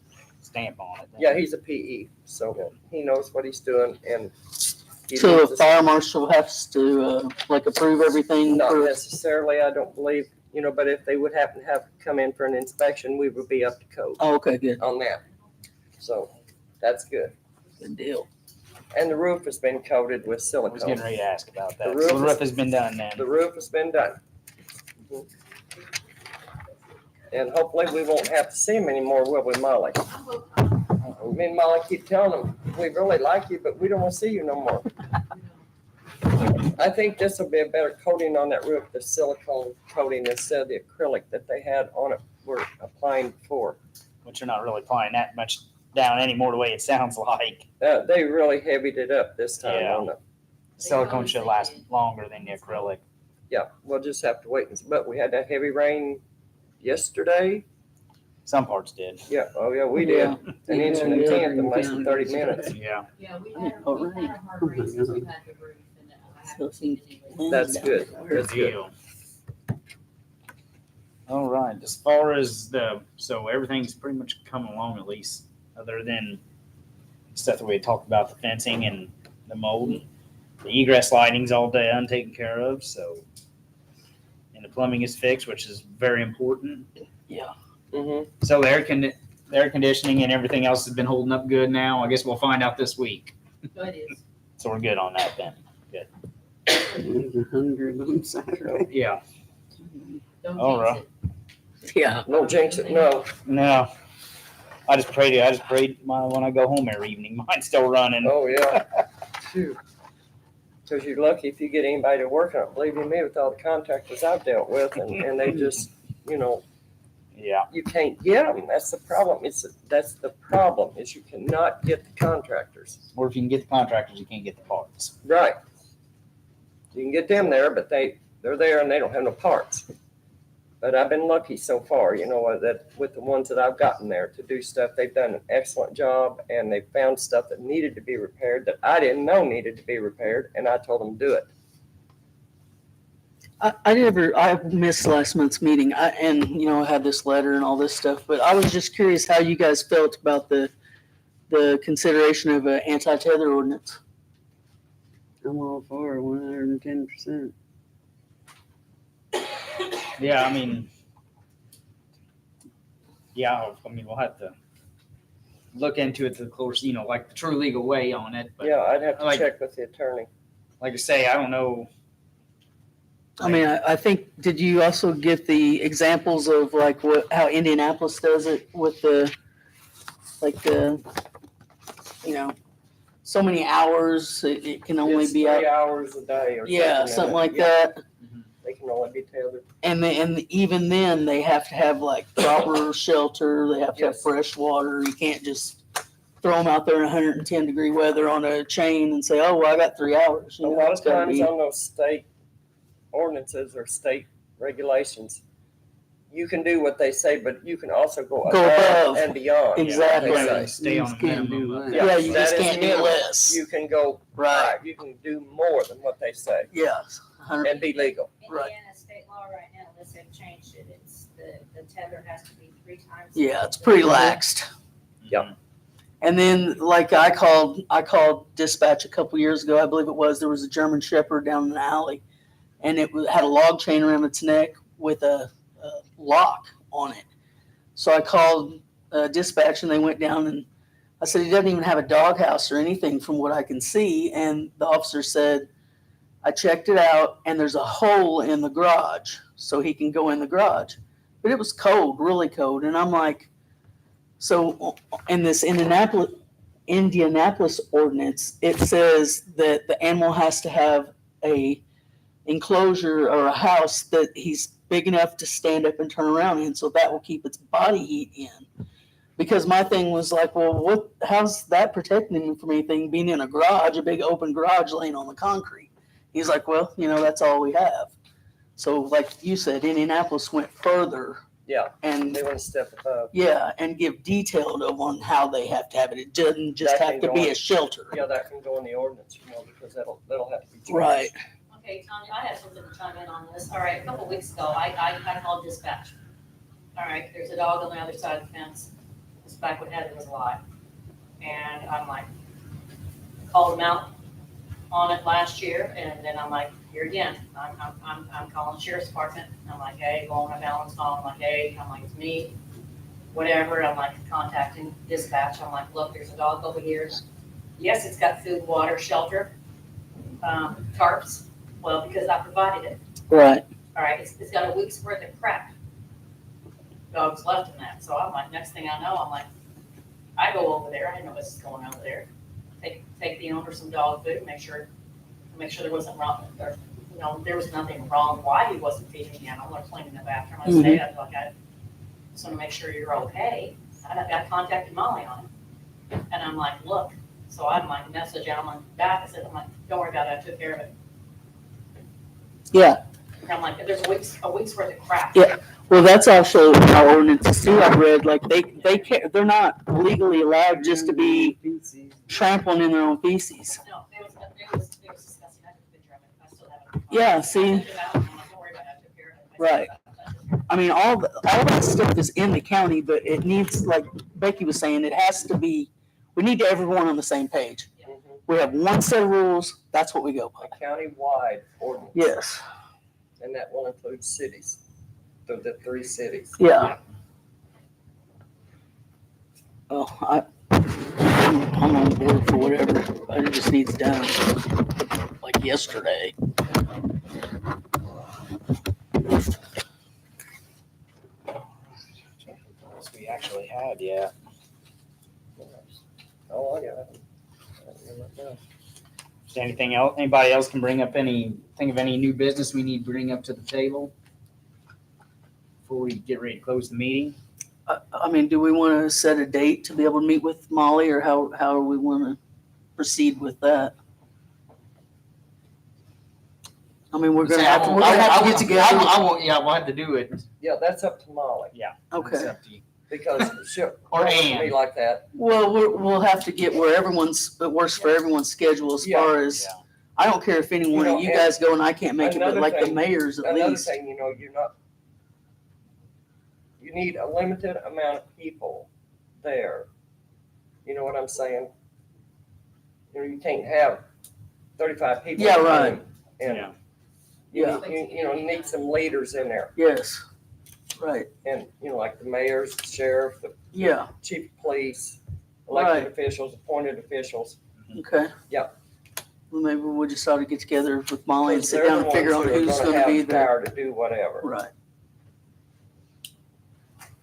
[SPEAKER 1] stamp on it.
[SPEAKER 4] Yeah, he's a PE, so he knows what he's doing, and he
[SPEAKER 2] So
[SPEAKER 4] leaves
[SPEAKER 2] a
[SPEAKER 4] us-
[SPEAKER 2] fire marshal has to, like, approve everything
[SPEAKER 4] Not
[SPEAKER 2] for,
[SPEAKER 4] necessarily, I don't believe, but if they would happen to have come in for an inspection, we would be up to code
[SPEAKER 2] oh, okay, good,
[SPEAKER 4] on that. So that's good.
[SPEAKER 2] good deal.
[SPEAKER 4] And the roof has been coated with
[SPEAKER 1] I was getting
[SPEAKER 4] silicone.
[SPEAKER 1] ready to ask about that.
[SPEAKER 4] The
[SPEAKER 1] So
[SPEAKER 4] roof
[SPEAKER 1] the
[SPEAKER 4] is-
[SPEAKER 1] roof has been done then.
[SPEAKER 4] The roof has been done. And hopefully we won't have to see him anymore, will we, Molly? Me and Molly keep telling him, we really like you, but we don't want to see you no more. I think this will be a better coating on that roof, the silicone coating instead of the acrylic that they had on it, we're applying before.
[SPEAKER 1] Which you're not really applying that much down anymore the way it sounds like.
[SPEAKER 4] They really heavied it up this time
[SPEAKER 1] Yeah.
[SPEAKER 4] on the,
[SPEAKER 1] Silicone should last longer than the acrylic.
[SPEAKER 4] yeah, we'll just have to wait and see. But we had that heavy rain yesterday.
[SPEAKER 1] Some parts did.
[SPEAKER 4] Yeah, oh yeah, we did.
[SPEAKER 2] Yeah.
[SPEAKER 4] An inch and a tenth in less than 30 minutes.
[SPEAKER 1] Yeah.
[SPEAKER 7] Yeah, we
[SPEAKER 2] had-
[SPEAKER 7] had,
[SPEAKER 2] Oh,
[SPEAKER 7] we've
[SPEAKER 2] right.
[SPEAKER 7] had a hard rain since we've had the roof and I
[SPEAKER 2] So
[SPEAKER 7] haven't seen
[SPEAKER 2] see-
[SPEAKER 7] any.
[SPEAKER 4] That's good.
[SPEAKER 1] Good
[SPEAKER 4] That's good.
[SPEAKER 1] deal. All right, as far as so everything's pretty much coming along at least, other than stuff that we had talked about, the fencing and the mold. The egress lighting's all done, taken care of, so. And the plumbing is fixed, which is very important.
[SPEAKER 4] Mhm.
[SPEAKER 1] So the air conditioning and everything else has been holding up good now. I guess we'll find out this week.
[SPEAKER 7] So it is.
[SPEAKER 1] So we're good on that then.
[SPEAKER 3] It was 100 on Saturday.
[SPEAKER 1] Yeah.
[SPEAKER 7] Don't
[SPEAKER 1] All
[SPEAKER 7] jinx
[SPEAKER 1] right.
[SPEAKER 7] it.
[SPEAKER 2] Yeah,
[SPEAKER 4] No jinx it, no.
[SPEAKER 1] No. I just prayed when I go home every evening. Mine's still running.
[SPEAKER 4] Oh, yeah. Phew. Because you're lucky if you get anybody to work on it. Believe you me, with all the contractors I've dealt with, and they just,
[SPEAKER 1] Yeah.
[SPEAKER 4] you can't get them. That's the problem. That's the problem, is you cannot get the contractors.
[SPEAKER 1] Or if you can get the contractors, you can't get the parts.
[SPEAKER 4] Right. You can get them there, but they're there and they don't have no parts. But I've been lucky so far, that with the ones that I've gotten there to do stuff, they've done an excellent job, and they found stuff that needed to be repaired that I didn't know needed to be repaired, and I told them to do it.
[SPEAKER 2] I missed last month's meeting, I had this letter and all this stuff, but I was just curious how you guys felt about the consideration of an anti-tether ordinance.
[SPEAKER 3] I'm all for it, 110%.
[SPEAKER 1] Yeah, I mean, we'll have to look into it to the close, like the true legal way on it. But
[SPEAKER 4] Yeah, I'd have to
[SPEAKER 1] Like-
[SPEAKER 4] check with the attorney.
[SPEAKER 1] like I say, I don't know.
[SPEAKER 2] I mean, I think, did you also get the examples of like how Indianapolis does it with so many hours, it can only
[SPEAKER 4] It's
[SPEAKER 2] be
[SPEAKER 4] 3
[SPEAKER 2] out.
[SPEAKER 4] hours a day or something.
[SPEAKER 2] Yeah, something like
[SPEAKER 4] Yeah,
[SPEAKER 2] that.
[SPEAKER 4] They can only be tethered.
[SPEAKER 2] And even then, they have to have like proper shelter. They have to have
[SPEAKER 4] Yes.
[SPEAKER 2] fresh water. You can't just throw them out there in 110-degree weather on a chain and say, "Oh, well, I got 3 hours."
[SPEAKER 4] A lot
[SPEAKER 2] It's
[SPEAKER 4] of
[SPEAKER 2] gotta
[SPEAKER 4] times
[SPEAKER 2] be-
[SPEAKER 4] on those state ordinances or state regulations, you can do what they say, but you can also go
[SPEAKER 2] Go
[SPEAKER 4] above
[SPEAKER 2] above.
[SPEAKER 4] and beyond.
[SPEAKER 2] Exactly.
[SPEAKER 4] They
[SPEAKER 1] Right.
[SPEAKER 4] say.
[SPEAKER 1] Stay on
[SPEAKER 3] You
[SPEAKER 1] a
[SPEAKER 3] can't do
[SPEAKER 1] minimum.
[SPEAKER 3] that.
[SPEAKER 2] Yeah, you
[SPEAKER 4] that
[SPEAKER 2] just
[SPEAKER 4] is
[SPEAKER 2] can't do
[SPEAKER 4] minimum.
[SPEAKER 2] less.
[SPEAKER 4] You can go
[SPEAKER 2] Right.
[SPEAKER 4] high. You can do more than what they say
[SPEAKER 2] Yes. 100
[SPEAKER 4] and be legal.
[SPEAKER 2] Right.
[SPEAKER 7] Indiana state law right now, unless they've changed it, it's the tether has to be 3 times.
[SPEAKER 2] Yeah, it's pretty laxed.
[SPEAKER 4] Yep.
[SPEAKER 2] And then, like, I called dispatch a couple years ago. I believe it was. There was a German Shepherd down in the alley, and had a log chain around its neck with a lock on it. So I called dispatch, and they went down, and I said, he doesn't even have a doghouse or anything from what I can see. And the officer said, I checked it out, and there's a hole in the garage, so he can go in the garage. But it was cold, really cold, and I'm like, so in this Indianapolis ordinance, it says that the animal has to have a enclosure or a house that he's big enough to stand up and turn around in, so that will keep its body heat in. Because my thing was like, well, how's that protecting him from anything being in a garage, a big open garage laying on the concrete? He's like, well, that's all we have. So like you said, Indianapolis went further
[SPEAKER 4] Yeah,
[SPEAKER 2] and
[SPEAKER 4] they want to step above.
[SPEAKER 2] and give detailed on how they have to have it. It doesn't just
[SPEAKER 4] That
[SPEAKER 2] have
[SPEAKER 4] can
[SPEAKER 2] to
[SPEAKER 4] go
[SPEAKER 2] be
[SPEAKER 4] on.
[SPEAKER 2] a shelter.
[SPEAKER 4] Yeah, that can go in the ordinance, because that'll have to be changed.
[SPEAKER 2] Right.
[SPEAKER 6] Okay, Tanya, I have something to chime in on this. All right, a couple weeks ago, I called dispatch. All right, there's a dog on the other side of the fence. back when Heather was alive. And I'm like, called him out on it last year, and then I'm like, here again, I'm calling the sheriff's department. I'm like, hey, going to balance call. I'm like, hey, it's me, whatever. I'm like contacting dispatch. I'm like, look, there's a dog over here. Yes, it's got food, water, shelter, tarps. Well, because I provided it.
[SPEAKER 2] Right.
[SPEAKER 6] All right, it's got a week's worth of crap. Dogs left in that. So I'm like, next thing I know, I'm like, I go over there. I didn't know what's going on over there. Take the owner some dog food, make sure there wasn't wrong, or, there was nothing wrong why he wasn't feeding the animal or cleaning the bathroom. I stayed up like I just want to make sure you're okay. I contacted Molly on it, and I'm like, look. So I'm like, message out on back. I said, I'm like, don't worry about it. I took care of it.
[SPEAKER 2] Yeah.
[SPEAKER 6] And I'm like, there's a week's worth of crap.
[SPEAKER 2] Yeah. Well, that's also our ordinances too. I read like they can't. They're not legally allowed just to be trampling in their own feces.
[SPEAKER 6] No, it was disgusting. I took a picture of it. I still have it.
[SPEAKER 2] Yeah,
[SPEAKER 6] I
[SPEAKER 2] see?
[SPEAKER 6] sent it out. I'm like, don't worry about it. I took care of it.
[SPEAKER 2] Right. I mean, all that stuff is in the county, but it needs, like Becky was saying, it has to be. We need everyone on the same page. We have one set of rules. That's what we go by.
[SPEAKER 4] A county-wide ordinance.
[SPEAKER 2] Yes.
[SPEAKER 4] And that will include cities, the 3 cities.
[SPEAKER 2] Yeah. Oh, I'm on board for whatever. It just needs done. Like yesterday.
[SPEAKER 1] We actually had, yeah.
[SPEAKER 4] Oh, I got it.
[SPEAKER 1] Is there anything else? Anybody else can think of any new business we need to bring up to the table before we get ready to close the meeting?
[SPEAKER 2] I mean, do we want to set a date to be able to meet with Molly, or how do we want to proceed with that? I mean, we're gonna have to get together.
[SPEAKER 1] We'll have to do it.
[SPEAKER 4] Yeah, that's up to Molly,
[SPEAKER 1] It's
[SPEAKER 2] Okay.
[SPEAKER 1] up to you.
[SPEAKER 4] because she'll.
[SPEAKER 1] Or
[SPEAKER 4] Ann.
[SPEAKER 1] Ann.
[SPEAKER 4] Be like that.
[SPEAKER 2] Well, we'll have to get where it works for everyone's schedule as
[SPEAKER 4] Yeah.
[SPEAKER 2] far as,
[SPEAKER 1] Yeah.
[SPEAKER 2] I don't care if any one of you guys go and I can't make it, but
[SPEAKER 4] Another
[SPEAKER 2] like the
[SPEAKER 4] thing-
[SPEAKER 2] mayor's at
[SPEAKER 4] Another
[SPEAKER 2] least.
[SPEAKER 4] thing, you need a limited amount of people there. You know what I'm saying? You can't have 35 people.
[SPEAKER 2] Yeah,
[SPEAKER 4] in the
[SPEAKER 2] right.
[SPEAKER 4] room. And
[SPEAKER 1] Yeah.
[SPEAKER 4] you need some leaders in there.
[SPEAKER 2] Yes, right,
[SPEAKER 4] And, like the mayors, the sheriff, the
[SPEAKER 2] yeah,
[SPEAKER 4] chief of police, elected
[SPEAKER 2] Right.
[SPEAKER 4] officials, appointed officials.
[SPEAKER 2] okay.
[SPEAKER 4] Yeah.
[SPEAKER 2] Well, maybe we'll just ought to get together with Molly and
[SPEAKER 4] Because
[SPEAKER 2] sit
[SPEAKER 4] they're
[SPEAKER 2] down
[SPEAKER 4] the
[SPEAKER 2] and figure out
[SPEAKER 4] ones who are
[SPEAKER 2] who's
[SPEAKER 4] gonna
[SPEAKER 2] gonna be
[SPEAKER 4] have
[SPEAKER 2] the
[SPEAKER 4] power to do whatever.
[SPEAKER 2] right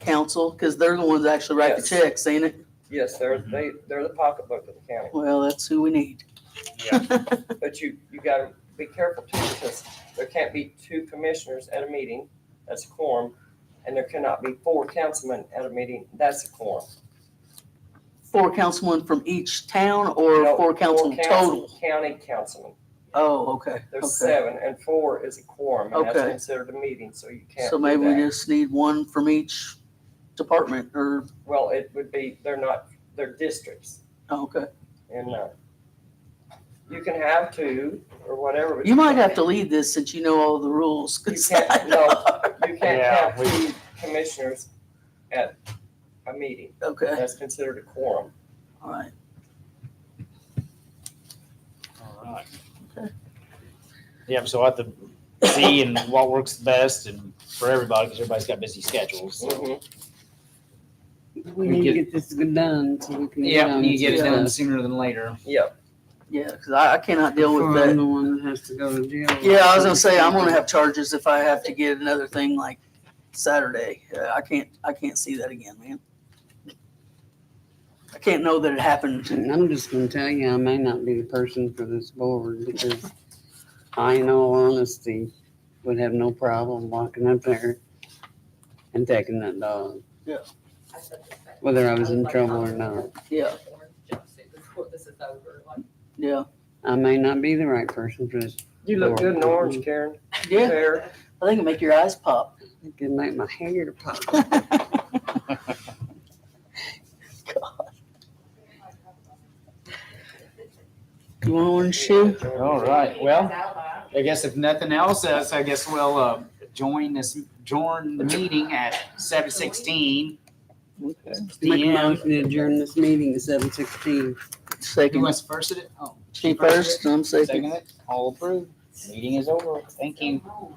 [SPEAKER 2] council, because they're the ones that actually write the
[SPEAKER 4] Yes.
[SPEAKER 2] checks, ain't it?
[SPEAKER 4] Yes, they're the pocketbook of the county.
[SPEAKER 2] Well, that's who we need.
[SPEAKER 4] But you gotta be careful too, because there can't be 2 commissioners at a meeting, that's a quorum, and there cannot be 4 councilmen at a meeting, that's a quorum.
[SPEAKER 2] 4 councilmen from each town, or
[SPEAKER 4] No,
[SPEAKER 2] 4 councilmen total?
[SPEAKER 4] County councilmen,
[SPEAKER 2] Oh, okay,
[SPEAKER 4] there's
[SPEAKER 2] okay.
[SPEAKER 4] 7, and 4 is a quorum, and that's
[SPEAKER 2] Okay.
[SPEAKER 4] considered a meeting, so you can't
[SPEAKER 2] So
[SPEAKER 4] do
[SPEAKER 2] maybe we
[SPEAKER 4] that.
[SPEAKER 2] just need one from each department, or,
[SPEAKER 4] Well, it would be, they're districts,
[SPEAKER 2] oh, okay.
[SPEAKER 4] and, you can have 2, or whatever. but
[SPEAKER 2] You might
[SPEAKER 4] can't-
[SPEAKER 2] have to lead this since you know all the rules.
[SPEAKER 4] You
[SPEAKER 2] 'cause
[SPEAKER 4] can't,
[SPEAKER 2] I
[SPEAKER 4] no,
[SPEAKER 2] know.
[SPEAKER 4] you can't
[SPEAKER 1] Yeah,
[SPEAKER 4] have 2 commissioners at a meeting.
[SPEAKER 2] Okay,
[SPEAKER 4] That's considered a quorum.
[SPEAKER 2] all right.
[SPEAKER 1] All right.
[SPEAKER 2] Okay.
[SPEAKER 1] Yeah, so we'll have to see and what works best and for everybody, because everybody's got busy schedules. So.
[SPEAKER 4] Mhm.
[SPEAKER 3] We need to get this done so we can.
[SPEAKER 1] Yeah, we need to get it
[SPEAKER 2] Yeah.
[SPEAKER 1] done sooner than later.
[SPEAKER 4] Yeah,
[SPEAKER 2] Yeah, because I cannot deal with
[SPEAKER 3] Before I'm
[SPEAKER 2] that.
[SPEAKER 3] the one that has to go to jail.
[SPEAKER 2] Yeah, I was gonna say, I'm gonna have charges if I have to get another thing like Saturday. I can't see that again, man. I can't know that it happened.
[SPEAKER 3] And I'm just gonna tell you, I may not be the person for this board because I, in all honesty, would have no problem walking up there and taking that dog, whether I was in trouble or not.
[SPEAKER 2] Yeah,
[SPEAKER 10] This is over, like,
[SPEAKER 2] yeah,
[SPEAKER 3] I may not be the right person for this.
[SPEAKER 4] you look good in orange, Karen.
[SPEAKER 2] yeah.
[SPEAKER 4] Fair.
[SPEAKER 2] I think it'll make your eyes pop.
[SPEAKER 3] It can make my hair pop.
[SPEAKER 2] You want an orange shoe?
[SPEAKER 1] All right. Well, I guess if nothing else, I guess we'll join the meeting at 7:16.
[SPEAKER 3] Make a
[SPEAKER 1] DM.
[SPEAKER 3] motion to adjourn this meeting to 7:16.
[SPEAKER 1] Who
[SPEAKER 2] Second,
[SPEAKER 1] wants to first it? Oh,
[SPEAKER 2] she first, I'm second.
[SPEAKER 1] second it. All approved. Meeting is over. Thank you.
[SPEAKER 6] Go home.